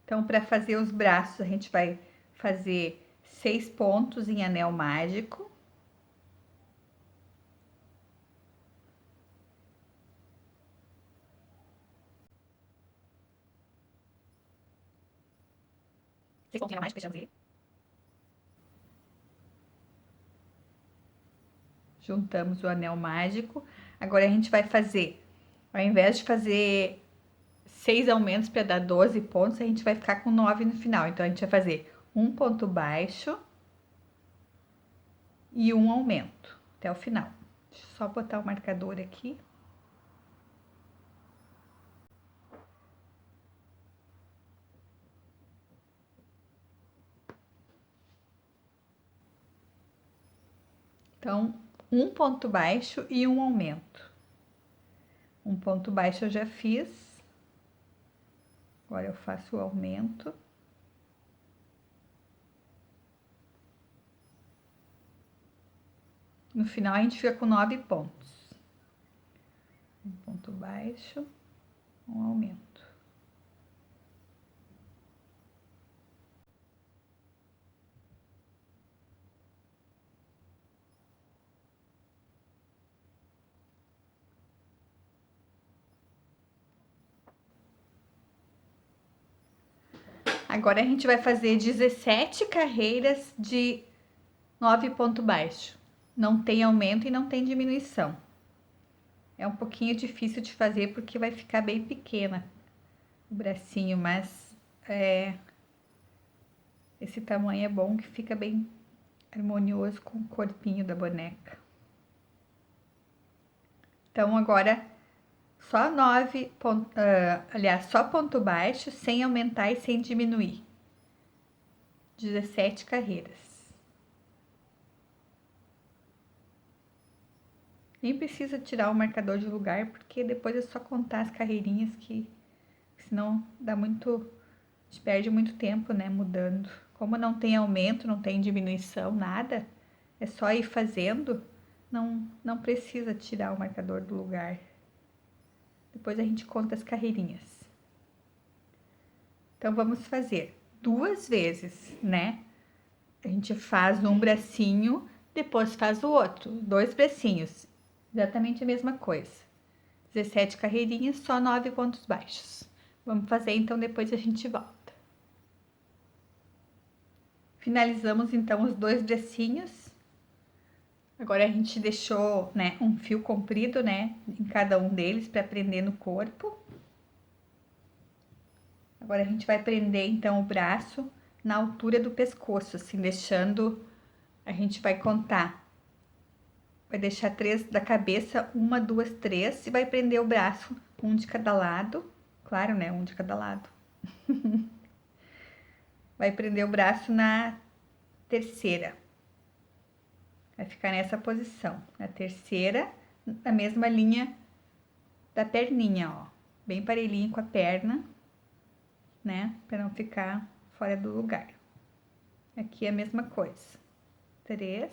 Então, para fazer os braços, a gente vai fazer 6 pontos em anel mágico. Seis pontos em anel mágico, fechamos ele. Juntamos o anel mágico. Agora a gente vai fazer, ao invés de fazer 6 aumentos para dar 12 pontos, a gente vai ficar com 9 no final. Então, a gente vai fazer um ponto baixo e um aumento até o final. Deixa eu só botar o marcador aqui. Então, um ponto baixo e um aumento. Um ponto baixo eu já fiz. Agora eu faço o aumento. No final a gente fica com 9 pontos. Um ponto baixo, um aumento. Agora a gente vai fazer 17 carreiras de 9 ponto baixo. Não tem aumento e não tem diminuição. É um pouquinho difícil de fazer porque vai ficar bem pequena o bracinho, mas esse tamanho é bom que fica bem harmonioso com o corpinho da boneca. Então agora só 9 pontos, aliás, só ponto baixo, sem aumentar e sem diminuir. 17 carreiras. Nem precisa tirar o marcador de lugar, porque depois é só contar as carreirinhas que senão dá muito, a gente perde muito tempo, né, mudando. Como não tem aumento, não tem diminuição, nada, é só ir fazendo, não precisa tirar o marcador do lugar. Depois a gente conta as carreirinhas. Então vamos fazer 2 vezes, né? A gente faz um bracinho, depois faz o outro, 2 bracinhos. Exatamente a mesma coisa. 17 carreirinhas, só 9 pontos baixos. Vamos fazer então, depois a gente volta. Finalizamos então os 2 bracinhos. Agora a gente deixou, né, um fio comprido, né, em cada um deles para prender no corpo. Agora a gente vai prender então o braço na altura do pescoço, assim, deixando, a gente vai contar. Vai deixar 3 da cabeça, 1, 2, 3, e vai prender o braço, um de cada lado. Claro, né, um de cada lado. Vai prender o braço na terceira. Vai ficar nessa posição. Na terceira, na mesma linha da perninha, ó. Bem parelhinho com a perna, né? Para não ficar fora do lugar. Aqui é a mesma coisa. 3.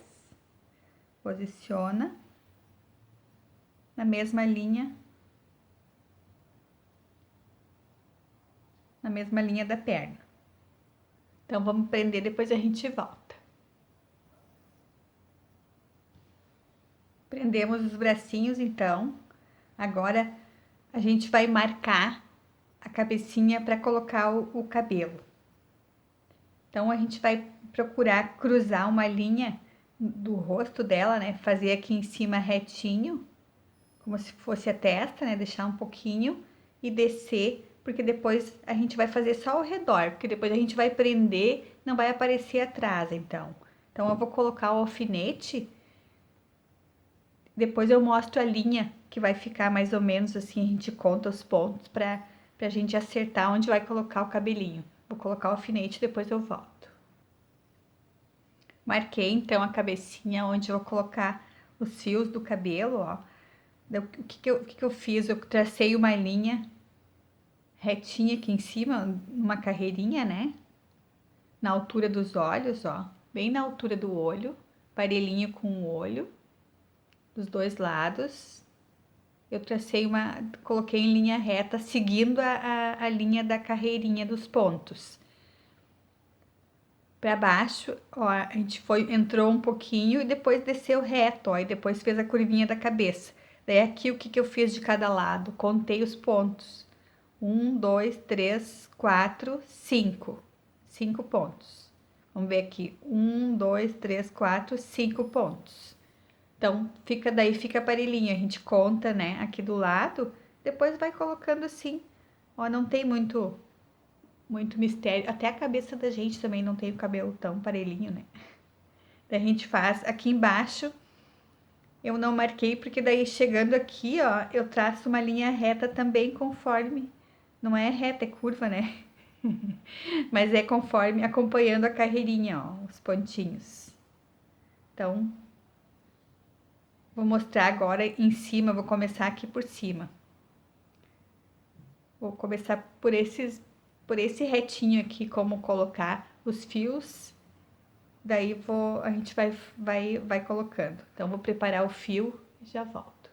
Posiciona. Na mesma linha. Na mesma linha da perna. Então, vamos prender, depois a gente volta. Prendemos os bracinhos, então. Agora, a gente vai marcar a cabecinha para colocar o cabelo. Então, a gente vai procurar cruzar uma linha do rosto dela, né? Fazer aqui em cima retinho, como se fosse a testa, né? Deixar um pouquinho e descer, porque depois a gente vai fazer só ao redor, porque depois a gente vai prender, não vai aparecer atrás, então. Então, eu vou colocar o alfinete, depois eu mostro a linha que vai ficar mais ou menos assim, a gente conta os pontos para a gente acertar onde vai colocar o cabelinho. Vou colocar o alfinete, depois eu volto. Marquei então a cabecinha onde eu vou colocar os fios do cabelo, ó. O que eu fiz? Eu tracei uma linha retinha aqui em cima, uma carreirinha, né? Na altura dos olhos, ó. Bem na altura do olho, parelhinho com o olho, dos dois lados. Eu tracei coloquei em linha reta, seguindo a linha da carreirinha dos pontos. Para baixo, ó, a gente entrou um pouquinho e depois desceu reto, ó, e depois fez a curvinha da cabeça. Daí aqui o que eu fiz de cada lado? Contei os pontos. 1, 2, 3, 4, 5. 5 pontos. Vamos ver aqui. 1, 2, 3, 4, 5 pontos. Então, fica parelhinho, a gente conta, né, aqui do lado, depois vai colocando assim, ó, não tem muito mistério, até a cabeça da gente também não tem o cabelo tão parelhinho, né, Daí a gente faz aqui embaixo. Eu não marquei porque daí chegando aqui, ó, eu traço uma linha reta também conforme, não é reta, é curva, né? Mas é conforme, acompanhando a carreirinha, ó, os pontinhos. Então, vou mostrar agora em cima, vou começar aqui por cima. Vou começar por esse retinho aqui, como colocar os fios. Daí a gente vai colocando. Então, vou preparar o fio e já volto.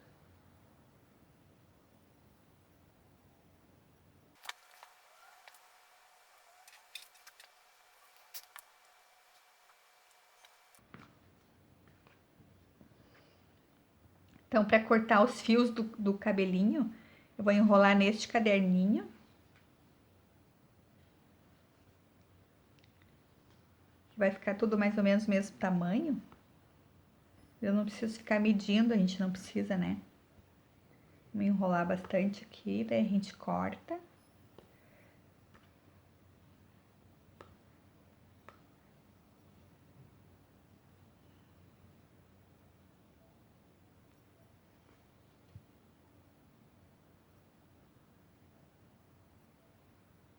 Então, para cortar os fios do cabelinho, eu vou enrolar neste caderninho. Vai ficar tudo mais ou menos o mesmo tamanho. Eu não preciso ficar medindo, a gente não precisa, né? Vou enrolar bastante aqui, daí a gente corta.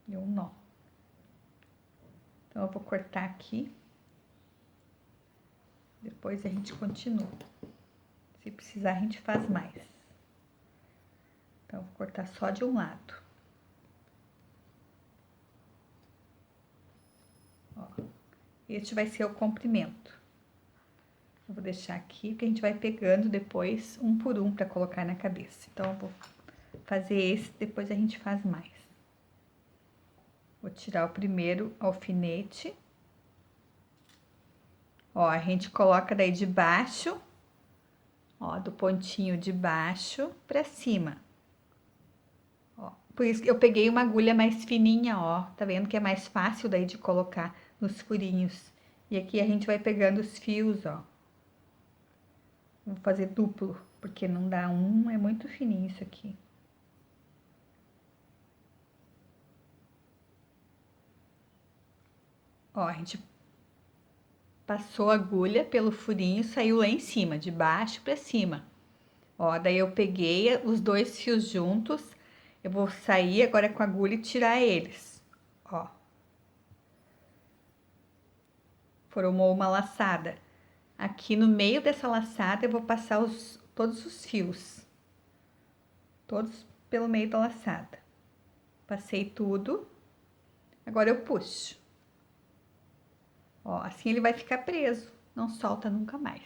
E um nó. Então, eu vou cortar aqui. Depois a gente continua. Se precisar, a gente faz mais. Então, eu vou cortar só de um lado. Ó, este vai ser o comprimento. Eu vou deixar aqui, que a gente vai pegando depois um por um para colocar na cabeça. Então, eu vou fazer esse, depois a gente faz mais. Vou tirar o primeiro alfinete. Ó, a gente coloca daí de baixo, ó, do pontinho de baixo pra cima. Ó, por isso que eu peguei uma agulha mais fininha, ó, tá vendo que é mais fácil daí de colocar nos furinhos. E aqui a gente vai pegando os fios, ó. Vou fazer duplo, porque não dá um, é muito fininho isso aqui. Ó, a gente passou a agulha pelo furinho, saiu lá em cima, de baixo pra cima. Ó, daí eu peguei os dois fios juntos, eu vou sair agora com a agulha e tirar eles. Ó. Formou uma laçada. Aqui no meio dessa laçada eu vou passar todos os fios. Todos pelo meio da laçada. Passei tudo. Agora eu puxo. Ó, assim ele vai ficar preso, não solta nunca mais.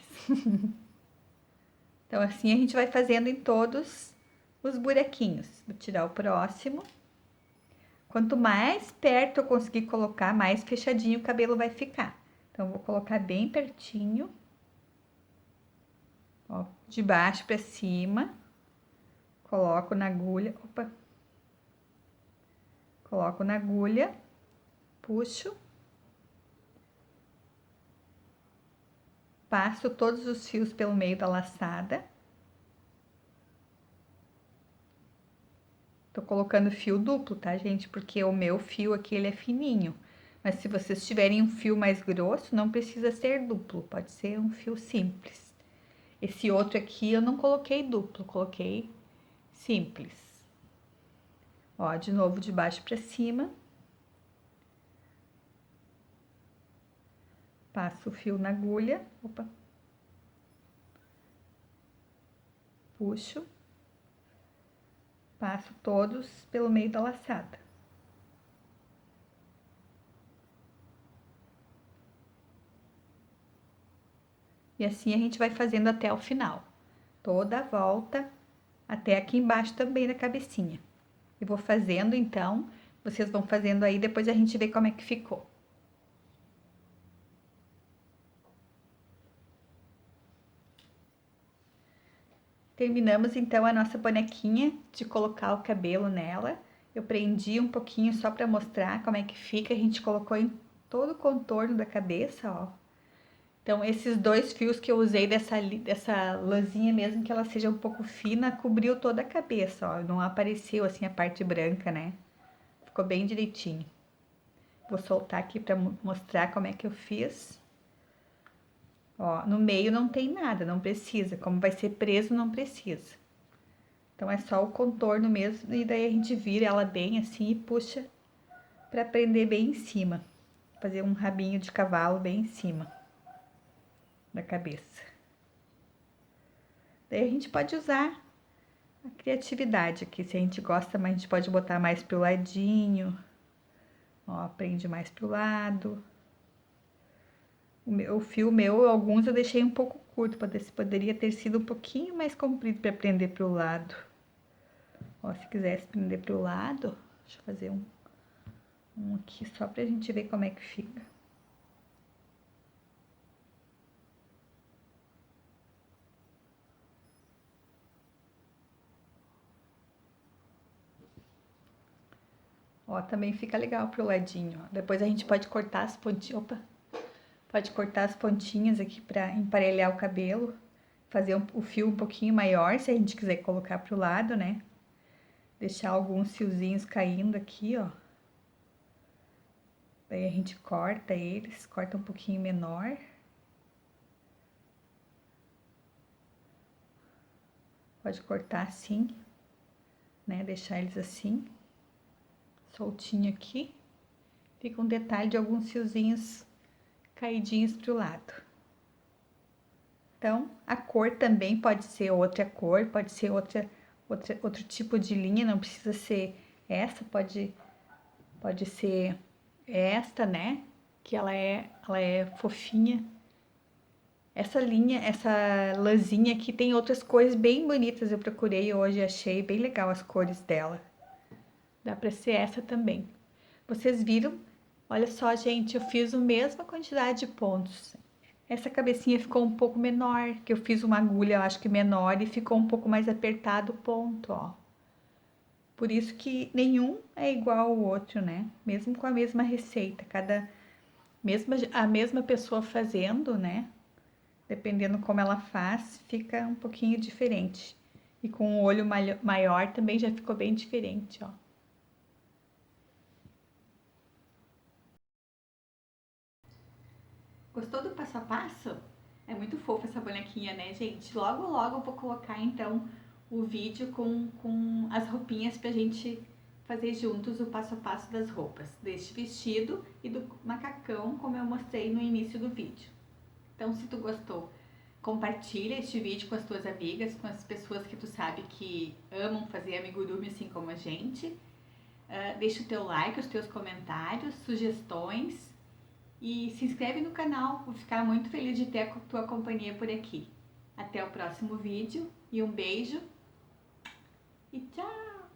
Então, assim a gente vai fazendo em todos os buraquinhos. Vou tirar o próximo. Quanto mais perto eu conseguir colocar, mais fechadinho o cabelo vai ficar. Então, vou colocar bem pertinho. Ó, de baixo para cima. Coloco na agulha. Opa! Coloco na agulha. Puxo. Passo todos os fios pelo meio da laçada. Tô colocando fio duplo, tá, gente? Porque o meu fio aqui, ele é fininho. Mas se vocês tiverem um fio mais grosso, não precisa ser duplo. Pode ser um fio simples. Esse outro aqui eu não coloquei duplo, coloquei simples. Ó, de novo de baixo pra cima. Passo o fio na agulha. Opa. Puxo. Passo todos pelo meio da laçada. E assim a gente vai fazendo até o final. Toda a volta, até aqui embaixo também da cabecinha. Eu vou fazendo então, vocês vão fazendo aí, depois a gente vê como é que ficou. Terminamos então a nossa bonequinha de colocar o cabelo nela. Eu prendi um pouquinho só para mostrar como é que fica. A gente colocou em todo o contorno da cabeça, ó. Então, esses dois fios que eu usei dessa lãzinha mesmo, que ela seja um pouco fina, cobriu toda a cabeça, ó. Não apareceu assim a parte branca, né? Ficou bem direitinho. Vou soltar aqui para mostrar como é que eu fiz. Ó, no meio não tem nada, não precisa. Como vai ser preso, não precisa. Então é só o contorno mesmo, e daí a gente vira ela bem assim e puxa pra prender bem em cima. Fazer um rabinho de cavalo bem em cima da cabeça. Daí a gente pode usar a criatividade aqui. Se a gente gosta, mas a gente pode botar mais pro ladinho. Ó, prende mais pro lado. O fio meu, alguns eu deixei um pouco curto, poderia ter sido um pouquinho mais comprido para prender pro lado. Ó, se quisesse prender pro lado, deixa eu fazer um aqui só pra gente ver como é que fica. Ó, também fica legal pro ladinho, ó. Depois a gente pode cortar as pontinhas, opa, pode cortar as pontinhas aqui pra emparelhar o cabelo, fazer o fio um pouquinho maior, se a gente quiser colocar pro lado, né? Deixar alguns fiozinhos caindo aqui, ó. Daí a gente corta eles, corta um pouquinho menor. Pode cortar assim, né? Deixar eles assim, soltinho aqui. Fica um detalhe de alguns fiozinhos caidinhos pro lado. Então, a cor também pode ser outra cor, pode ser outro tipo de linha, não precisa ser essa, pode ser esta, né? Que ela é fofinha. Essa linha, essa lãzinha aqui tem outras cores bem bonitas. Eu procurei hoje, achei bem legal as cores dela. Dá pra ser essa também. Vocês viram? Olha só, gente, eu fiz a mesma quantidade de pontos. Essa cabecinha ficou um pouco menor, que eu fiz uma agulha, eu acho que menor, e ficou um pouco mais apertado o ponto, ó. Por isso que nenhum é igual ao outro, né? Mesmo com a mesma receita, a mesma pessoa fazendo, né? Dependendo como ela faz, fica um pouquinho diferente. E com o olho maior também já ficou bem diferente, ó. Gostou do passo a passo? É muito fofa essa bonequinha, né, gente? Logo, logo eu vou colocar, então, o vídeo com as roupinhas pra gente fazer juntos o passo a passo das roupas. Deste vestido e do macacão, como eu mostrei no início do vídeo. Então, se tu gostou, compartilha este vídeo com as tuas amigas, com as pessoas que tu sabe que amam fazer amigurumi assim como a gente. Deixa o teu like, os teus comentários, sugestões e se inscreve no canal. Vou ficar muito feliz de ter a tua companhia por aqui. Até o próximo vídeo e um beijo e tchau!